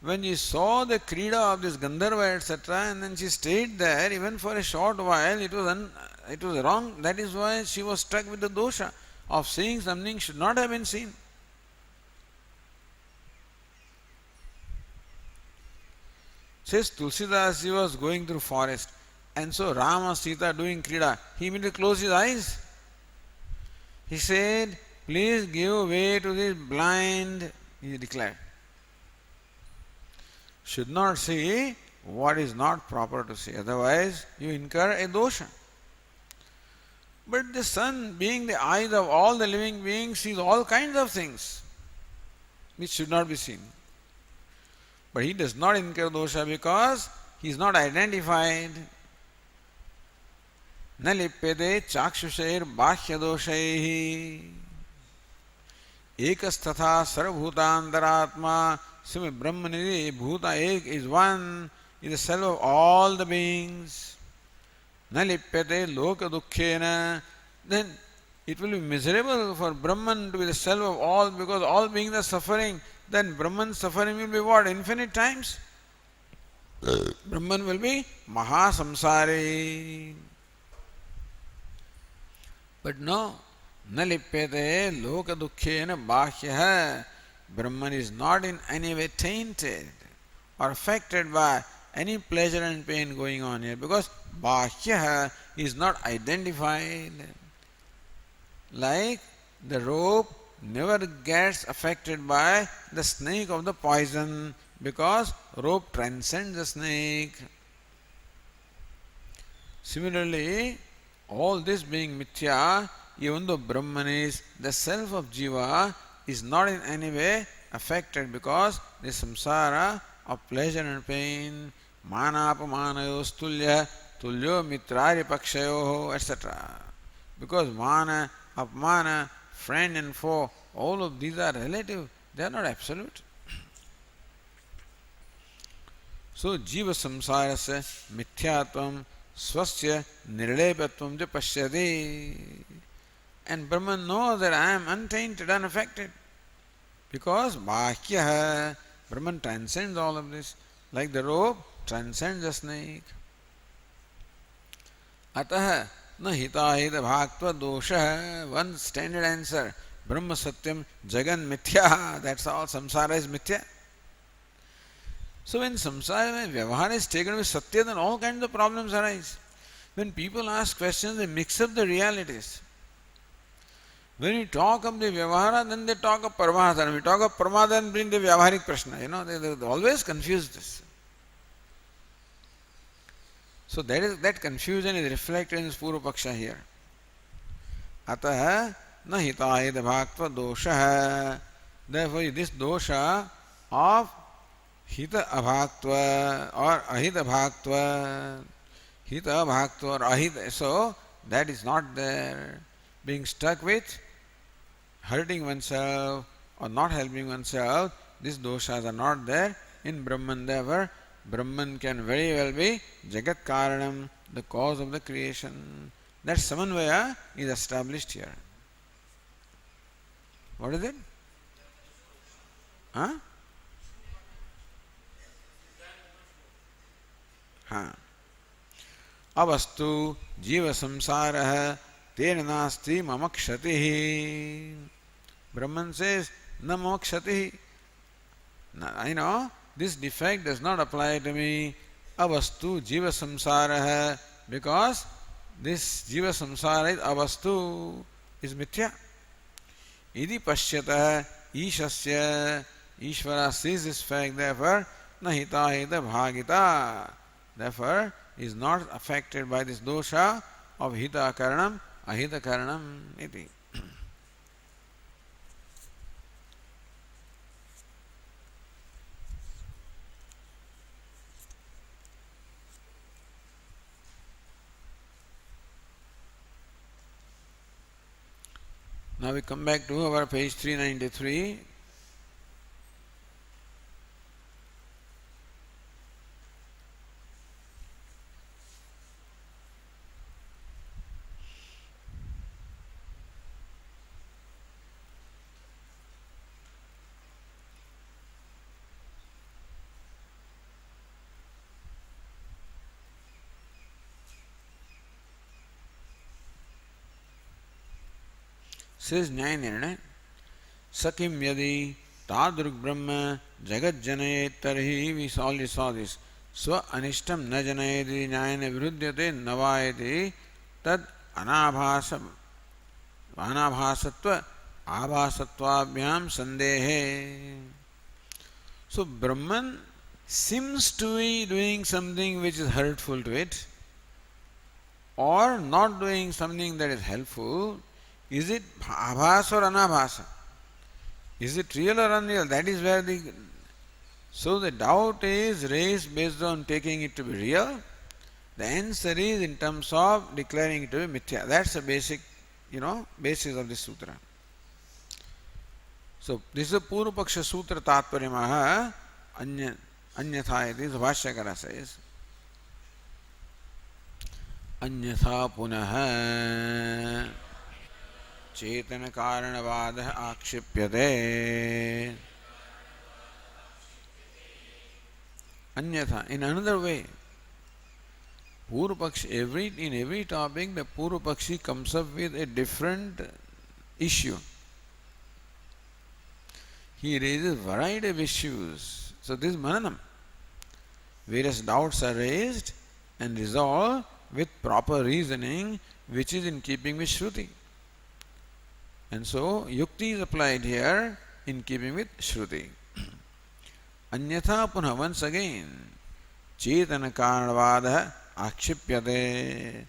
when she saw the Krida of this Gandharva, etc., and then she stayed there even for a short while, it was wrong. That is why she was struck with the dosha of seeing something should not have been seen. Says Tulsidas, he was going through forest And so Rama, Sita doing Krida, he immediately closed his eyes. He said, please give way to this blind, he declared. Should not see what is not proper to see, otherwise you incur a dosha. But the sun, being the eyes of all the living beings, sees all kinds of things which should not be seen. But he does not incur dosha because he is not identified. न लिप्यते चाक्षुषैर बाह्य दोषैः एकस्तथा सर्वभूतांतरात्मा Simi Brahmanidhi Bhuta Ek is one, is the self of all the beings. Na lipyate loka dukkhena, then it will be miserable for Brahman to be the self of all because all beings are suffering. Then Brahman's suffering will be what? Infinite times? Brahman will be Mahasamsari. But no, na lipyate loka dukkhena bhahya. Brahman is not in any way tainted or affected by any pleasure and pain going on here because Bhahya is not identified. Like the rope never gets affected by the snake of the poison because rope transcends the snake. Similarly, all this being mithya, even though Brahman is the self of Jiva, is not in any way affected because the samsara of pleasure and pain, manapamanayo stulya, tulyo mitrari pakshayo, etc. Because mana, apmana, friend and foe, all of these are relative, they are not absolute. So, jiva samsarasya mithyatvam swasya nirlepatvam ja pashyati. And Brahman knows that I am untainted, unaffected. Because Bhakya, Brahman transcends all of this. Like the rope transcends the snake. Ataha na hitahita bhaktva dosha. One standard answer. Brahma satyam jagan mithya. That's all. Samsara is mithya. So when samsara, when vyavahara is taken with satya, then all kinds of problems arise. When people ask questions, they mix up the realities. When we talk of the Vyavahara, then they talk of Paramahansa. When we talk of Paramahansa, then bring the Vyavaharik Prashna. They always confuse this. So that confusion is reflected in this Purva Paksha here. Ataha na hitahida bhaktva dosha. Therefore, this dosha of hita abhaktva or ahita bhaktva, hita abhaktva or ahita, so that is not there. Being stuck with hurting oneself or not helping oneself, these doshas are not there in Brahman. Therefore, Brahman can very well be Jagat Karanam, the cause of the creation. That Samanvaya is established here. What is it? Huh? Avastu jiva samsarah Tena nasti mama kshatihi. Brahman says, na mama kshatihi. I know, this defect does not apply to me. Avastu jiva samsara, because this jiva samsara is avastu, is mithya. Idi pashyata ishasya. Ishvara sees this fact, therefore, nahita hita bhagita. Therefore, is not affected by this dosha of hita karanam. Ahita karanam iti. Now we come back to our page 393. Says Nyaya Nirnaya, Sakim yadi Tadruk Brahma Jagat Janayet Tarhi, we already saw this. स्व अनिष्टम न जनयति न्यायेन विरुध्यते न वायति तद अनाभास अनाभासत्व आभासत्वाभ्याम संदेहे. So Brahman seems to be doing something which is hurtful to it, or not doing something that is helpful. Is it abhas or anabhasa? Is it real or unreal? That is where the doubt is raised based on taking it to be real. The answer is in terms of declaring it to be mithya. That's the basic, basis of this sutra. So this is a Purva Paksha Sutra Tatparyamaha Anyatha iti Bhashyakara says. Anyatha punaha Chetana Karanavada Akshipyate. Anyatha, in another way, Purva Pakshi, in every topic, the Purva Pakshi comes up with a different issue. He raises variety of issues. So this is Mananam. Various doubts are raised and resolved with proper reasoning, which is in keeping with Shruti. And so Yukti is applied here in keeping with Shruti. Anyatha punha, once again, Chetana Karanavada Akshipyate.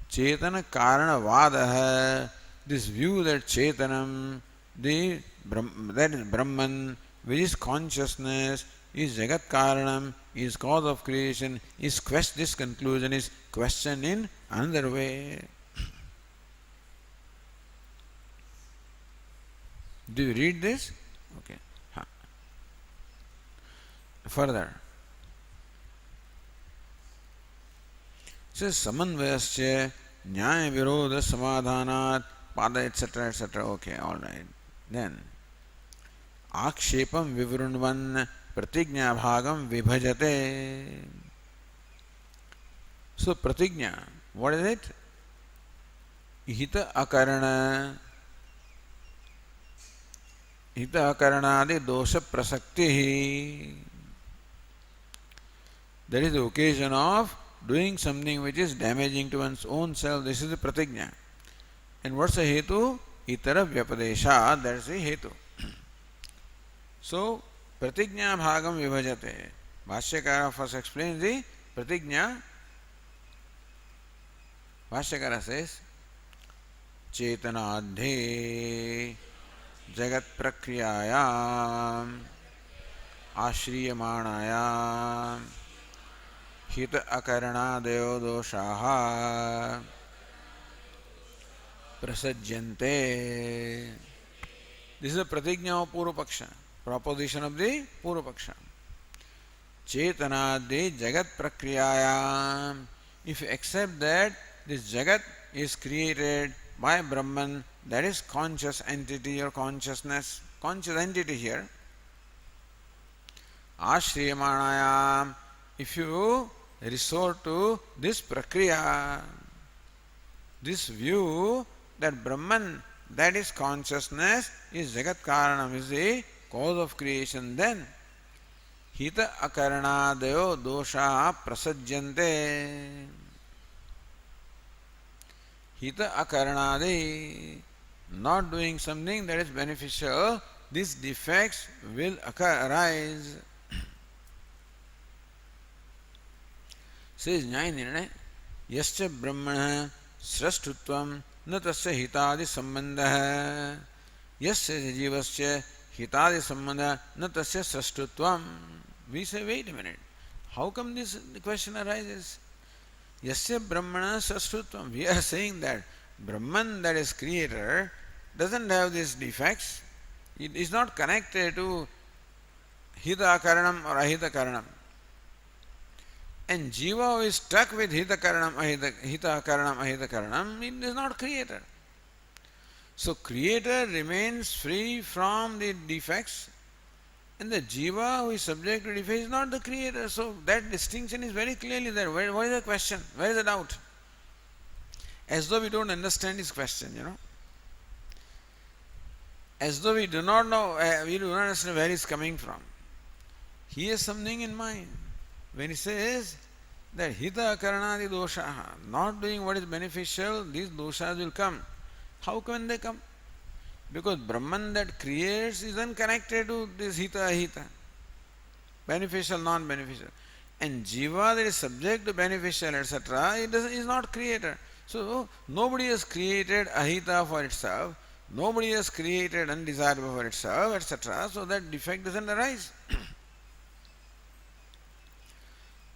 Chetana Karanavada, this view that Chetanam, that is Brahman, which is consciousness, is Jagat Karanam, is cause of creation, this conclusion is questioned in another way. Do you read this? Okay. Further. It says Samanvayasya Nyaya Virodha Samadhanat Pada etc. Okay, alright. Then Akshepam Vivrunvan Pratignya Bhagam Vibhajate. So Pratignya, what is it? Hita Akarana. Hita Akaranadi Dosha Prasakti. That is the occasion of doing something which is damaging to one's own self. This is the Pratignya. And what's the hetu? Itara Vyapadesha, that's the hetu. So, Pratignya Bhagam Vibhajate. Bhashyakara first explains the Pratignya. Bhashyakara says, Chetanadhe Jagat Prakriyayam Ashriyamanayam Hita Akaranadeo Doshaha Prasajyante. This is a pratignya of Purva Paksha, proposition of the Purva Paksha. Chetanadi Jagat Prakriyayam. If you accept that this Jagat is created by Brahman, that is conscious entity or consciousness, conscious entity here. Ashriyamanayam. If you resort to this Prakriya, this view that Brahman, that is consciousness, is Jagat Karanam, is the cause of creation, then Hita Akaranadayo Dosha Prasajyante. Hita Akaranadi, not doing something that is beneficial, these defects will arise. Says Nyaya Nirnaya, Yascha Brahmana Srashtutvam न तस्य हितादि संबंधः यस्य जीवस्य हितादि संबंधः न तस्य सृष्टुत्वम्. We say, wait a minute, how come this question arises? Yasya Brahmana Srashtutvam. We are saying that Brahman, that is creator, doesn't have these defects. It is not connected to Hita Karanam or Ahita Karanam. And Jiva who is stuck with Hita Karanam, Ahita Karanam, it is not creator. So creator remains free from the defects, and the Jiva who is subject to defects is not the creator. So that distinction is very clearly there. What is the question? Where is the doubt? As though we don't understand his question, As though we do not know, we do not understand where he is coming from. He has something in mind. when he says that hita karanadi doshaha, not doing what is beneficial, these doshas will come. How can they come? Because Brahman that creates is unconnected to this hita ahita, beneficial, non-beneficial. And jiva that is subject to beneficial, etc., is not creator. So nobody has created ahita for itself, nobody has created undesirable for itself, etc. So that defect doesn't arise.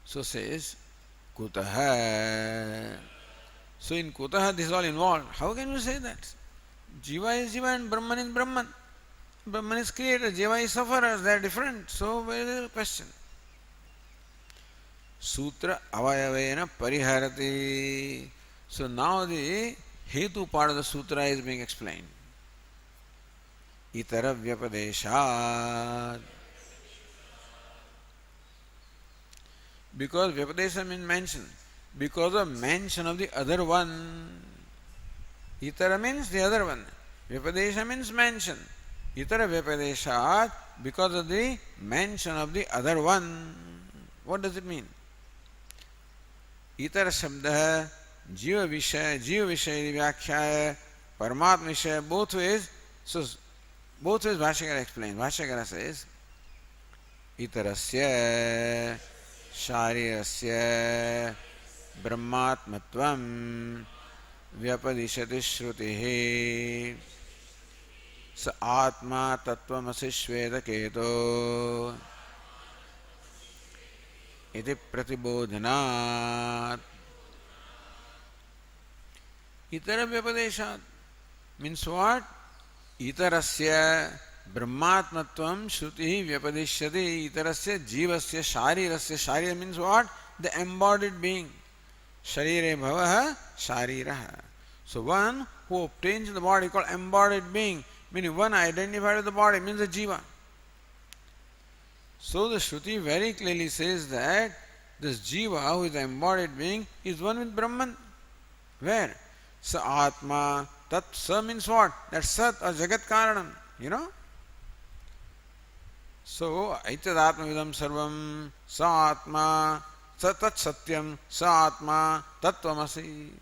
So says kutaha. So in kutaha this is all involved. How can you say that? Jiva is jiva and Brahman is Brahman. Brahman is creator, jiva is sufferer, they are different. So where is the question? Sutra avayavena pariharati. So now the hetu part of the sutra is being explained. Itara vyapadeshat. Because vyapadesha means mention. Because of mention of the other one. Itara means the other one. Vyapadesha means mention. Itara vyapadeshat, because of the mention of the other one. What does it mean? Itara shabda jiva vishaya vyakhya paramatma vishaya, both ways. So both ways Bhashyakara explains. Bhashyakara says itarasya sharirasya brahmatmatvam vyapadishati shrutihi sa atma tattvamasi shvedaketo iti pratibodhanat. Itara vyapadeshat means what? Itarasya brahmatmatvam shruti vyapadishyati. Itarasya jivasya sharirasya. Sharira means what? The embodied being. Sharire bhavaha shariraha. So one who obtains the body called embodied being, meaning one identified with the body, means the jiva. So the Shruti very clearly says that this jiva, who is the embodied being, is one with Brahman. Where? Sa atma. Tat sa means what? That's sat or jagat karanam. You know? So aitad atma vidam sarvam sa atma sa tat satyam sa atma tattvamasi.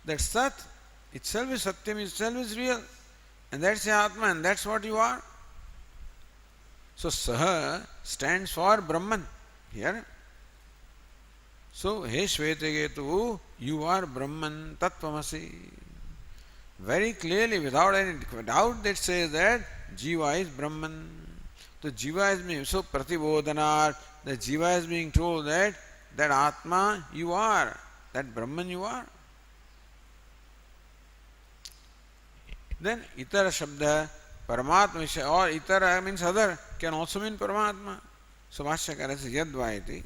That sat itself is satyam, itself is real. And that's the atma, and that's what you are. So saha stands for Brahman here. So he Shvetaketu, you are Brahman tattvamasi. Very clearly, without any doubt, that says that jiva is Brahman. So jiva is being, so pratibodhanar, the jiva is being told that atma you are, that Brahman you are. Then itara shabda paramatma vishaya, or itara means other, can also mean paramatma. So Bhashyakara says yadvaiti.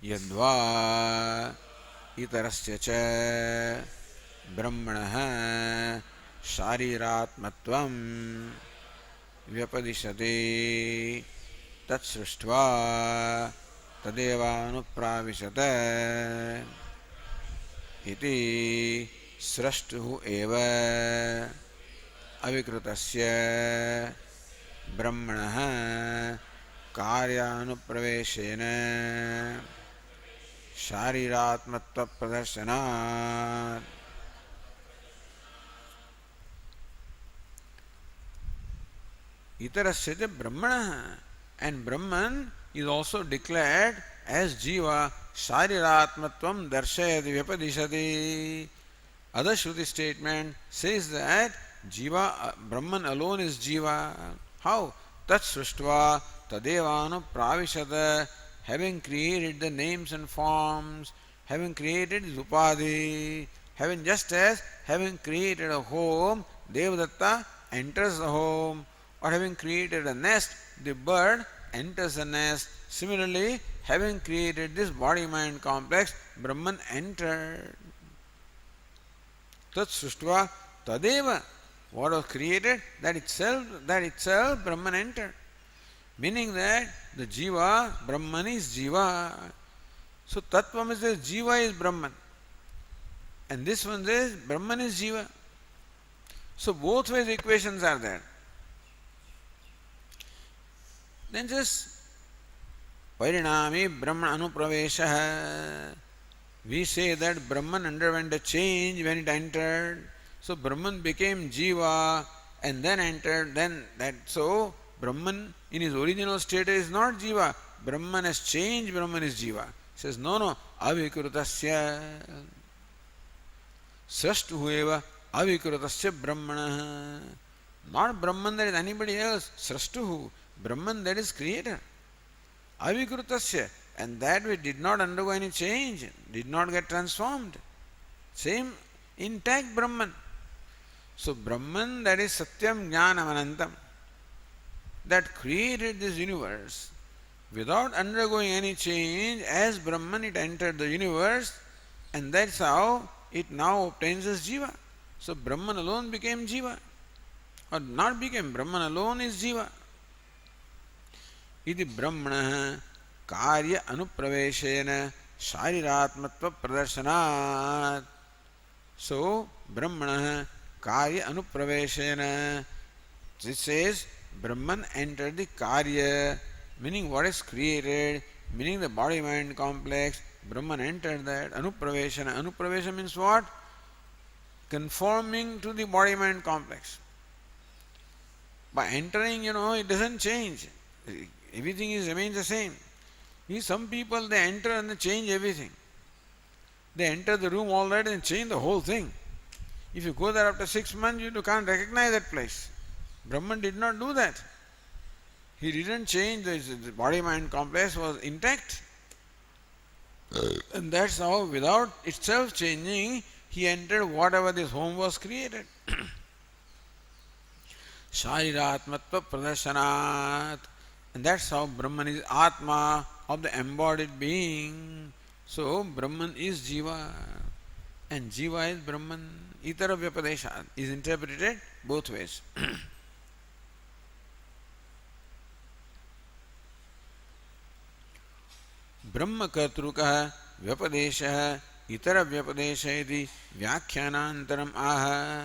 Yadva itarasya cha brahmanah shariratmatvam vyapadishati tat srishtva tadevanupravishata iti srashtuhu eva avikrutasya brahmanah karyanupraveshena shariratmatva pradarsanat. Itarasya brahmana, and Brahman is also declared as jiva. Shariratmatvam darshayati vyapadishati. Other Shruti statement says that jiva, Brahman alone is jiva. How? Tat srishtva tadevanu pravishata. Having created the names and forms, having created Upadhi, having just as having created a home, Devadatta enters the home, or having created a nest, the bird enters the nest. Similarly, having created this body-mind complex, Brahman entered. Tat srishtva tadeva. What was created, that itself Brahman entered. Meaning that the jiva, Brahman is jiva. So Tattvam says jiva is Brahman. And this one says Brahman is jiva. So both ways equations are there. Then just Parinami Brahman Anupravesha. We say that Brahman underwent a change when it entered. So Brahman became Jiva and then entered. Then that so Brahman in his original state is not Jiva. Brahman has changed. Brahman is Jiva. He says no, avikrutasya srashtuhueva avikrutasya Brahmana. Not Brahman that is anybody else. Srashtuhu, Brahman that is creator. Avikrutasya, and that which did not undergo any change, did not get transformed. Same intact Brahman. So Brahman that is Satyam Jnanam Anantam, that created this universe without undergoing any change, as Brahman it entered the universe, and that's how it now obtains as Jiva. So Brahman alone became Jiva. Or not became, Brahman alone is Jiva. इति ब्रह्मणः कार्य अनुप्रवेशेन शारीरात्मत्व प्रदर्शनात्. So ब्रह्मणः कार्य अनुप्रवेशेन, this says Brahman entered the karya, meaning what is created, meaning the body mind complex. Brahman entered that. Anupraveshana, anupravesha means what? Conforming to the body mind complex. By entering, it doesn't change. Everything remains the same. Some people, they enter and they change everything. They enter the room all right and change the whole thing. If you go there after 6 months, you can't recognize that place. Brahman did not do that. He didn't change. The body-mind complex was intact. And that's how, without itself changing, he entered whatever this home was created. Shariratmatva pradarsanat. And that's how Brahman is Atma of the embodied being. So Brahman is Jiva and Jiva is Brahman. Itara Vyapadesha is interpreted both ways. Brahma Kartruka Vyapadesha Itara Vyapadesha iti Vyakhyanantaram aha.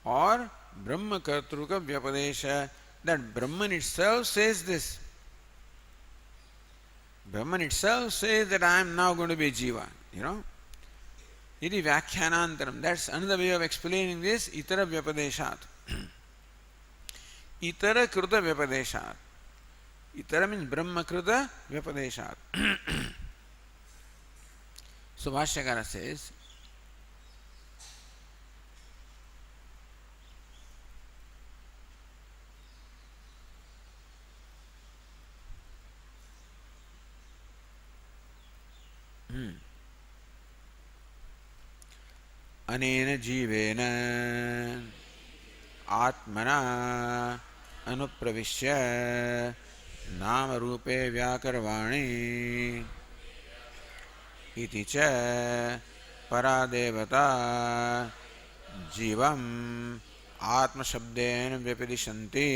Or Brahma Kartruka Vyapadesha, that Brahman itself says this. Brahman itself says that I am now going to be Jiva. Iti Vyakhyanantaram. That's another way of explaining this. Itara Vyapadeshat. Itara Kruta Vyapadeshat. Itara means Brahma Kruta Vyapadeshat. So Bhashyakara says, अनेन जीवेन आत्मना अनुप्रविश्य नाम रूपे व्याकरवाणी इति च परादेवता जीवम् आत्मशब्देन व्यपदिशन्ति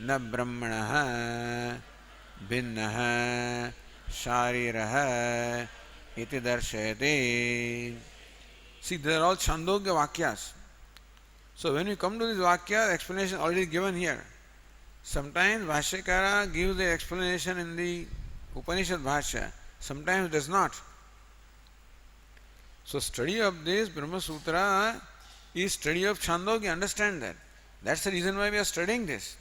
न ब्रह्मणः भिन्नः शारीरः iti darshayate. See, they are all Chandogya Vakyas. So when we come to this Vakya, the explanation already given here. Sometimes Bhashyakara gives the explanation in the Upanishad Bhashya, sometimes does not. So study of this Brahma Sutra is study of Chandogya, understand that. That's the reason why we are studying this.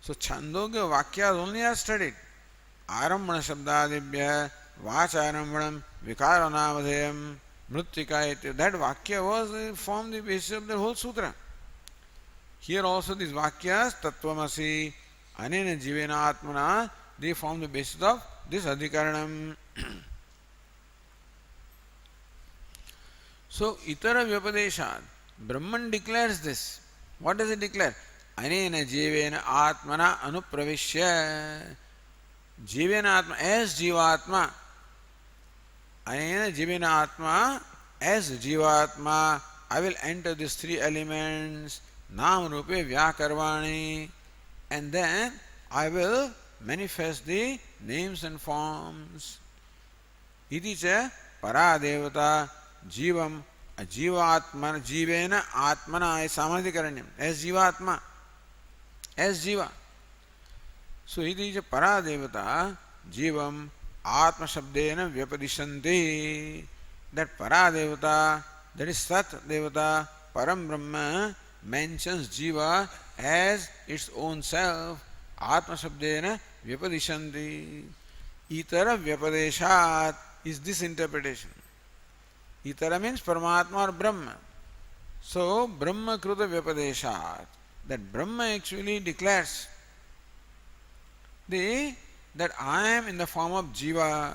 So Chandogya Vakyas only are studied. Arambana Shabdadibhya Vacharambhanam Vikaranamadhayam Mritika. That Vakya was formed the basis of the whole sutra. Here also these Vakyas, Tattvamasi, Anena Jivena Atmana, they form the basis of this Adhikaranam. So, Itara Vyapadeshat, Brahman declares this. What does it declare? Anena Jivena Atmana Anupravishya. Jivena Atma, as Jivatma. Anena Jivena Atma, as Jivatma, I will enter these three elements, Nam Rupe Vyakarvani, and then I will manifest the names and forms. Iti cha Paradevata Jivam Jivatma, Jivena Atmana is Samadhikaranyam. As Jivatma, as Jiva. So it is a Paradevata, Jivam Atma Shabdena Vyapadishanti. That Paradevata, that is Sat Devata, Param Brahma, mentions Jiva as its own self, Atma Shabdena Vyapadishanti. Itara Vyapadeshat is this interpretation. Itara means Paramatma or Brahma. So, Brahma Kruta Vyapadeshat. That Brahma actually declares that I am in the form of Jiva.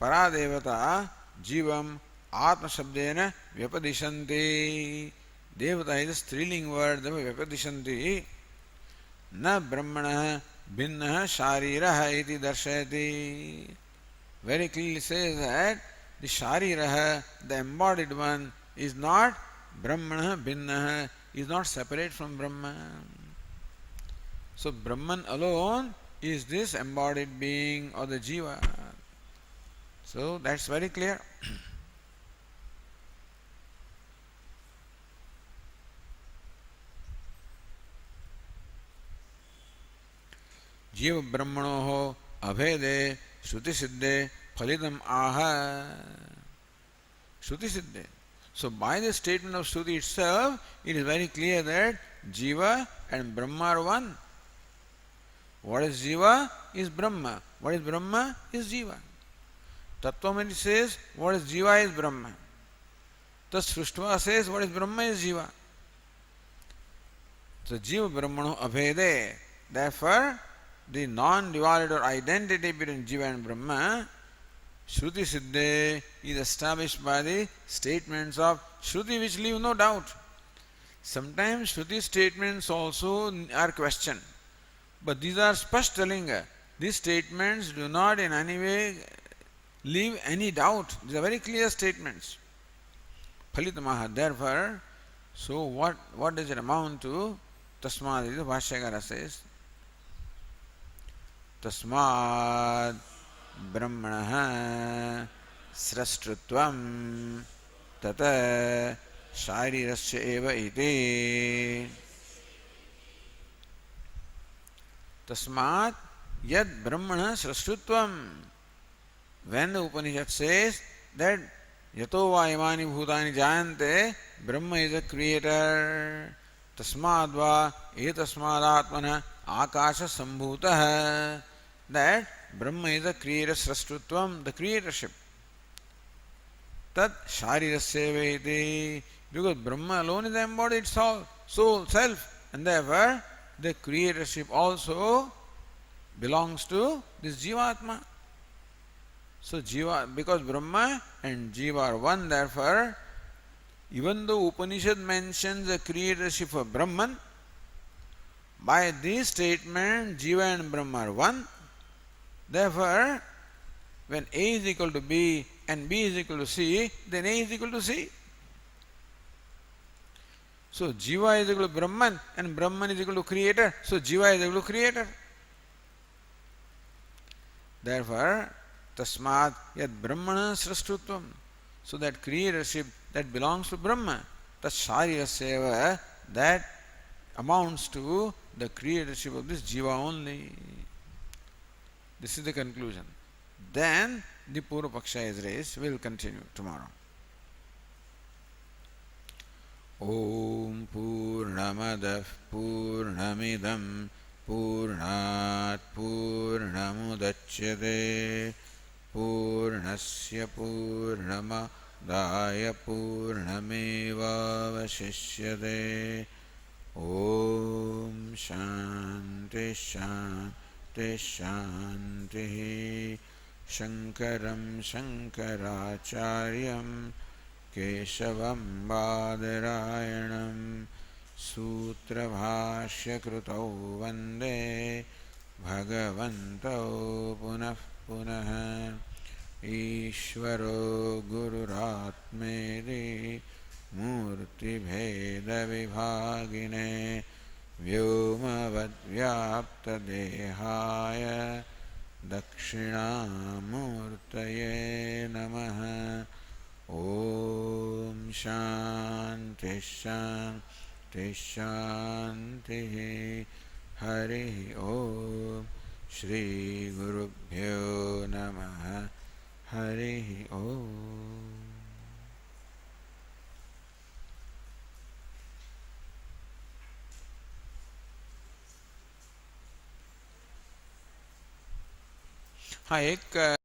Paradevata Jivam Atma Shabdena Vyapadishanti. Devata is a striling word, the Vyapadishanti. Na Brahmana Bhinna Shariraha iti darshayati. Very clearly says that the Shariraha, the embodied one, is not Brahmana Bhinna, is not separate from Brahman. So Brahman alone is this embodied being or the Jiva. So that's very clear. Jiva Brahmanoho Abhede Shruti Siddhe Phalitam Aha. Shruti Siddhe. So by the statement of Shruti itself, it is very clear that Jiva and Brahma are one. What is Jiva is Brahma. What is Brahma is Jiva. Tattvamani says what is Jiva is Brahma. Thus Sruštva says what is Brahma is Jiva. So Jiva Brahmano Abhede. Therefore, the non-divided or identity between Jiva and Brahma, Shruti Siddhe, is established by the statements of Shruti which leave no doubt. Sometimes Shruti statements also are questioned. But these are Spashtalinga. These statements do not in any way leave any doubt. These are very clear statements. Phalitamaha. Therefore, so what does it amount to? Tasmad, the Bhashyakara says. Tasmad Brahmanaha Srastritvam Tata Sharirasya eva iti. Tasmat yad brahmana srastutvam. When the Upanishad says that yato va imani bhutani jayante, Brahma is a creator. Tasmad va etasmad atmana akasha sambhutah. That Brahma is a creator, srastutvam, the creatorship. Tat sharirasya iti. Because Brahma alone is the embodied soul, self, and therefore the creatorship also belongs to this Jivatma. So Jiva, because Brahma and Jiva are one, therefore, even though Upanishad mentions the creatorship of Brahman, by this statement Jiva and Brahma are one. Therefore, when A is equal to B and B is equal to C, then A is equal to C. So Jiva is equal to Brahman and Brahman is equal to creator. So Jiva is equal to creator. Therefore, Tasmat yad Brahmana srastutvam. So that creatorship that belongs to Brahma, Tashariyaseva, that amounts to the creatorship of this Jiva only. This is the conclusion. Then the Purva Paksha is raised. We will continue tomorrow. Om Purnamadah Purnamidam Purnat Purnamudachyate Purnasya Purnamadaya Purnamevavashishyate. Om Shanti Shanti Shanti. Shankaram Shankaracharyam Keshavam Badarayanam Sutrabhashya Krutau Vande Bhagavantau Punah Punah. Ishvaro Gururatmedi Murti Bheda Vibhagine Vyomavad Vyapta Dehaya Dakshinamurtaye Namaha. Om Shanti शांति शांति। हरि ओम। श्री गुरुभ्यो नमः। हरि ओम। हाँ, एक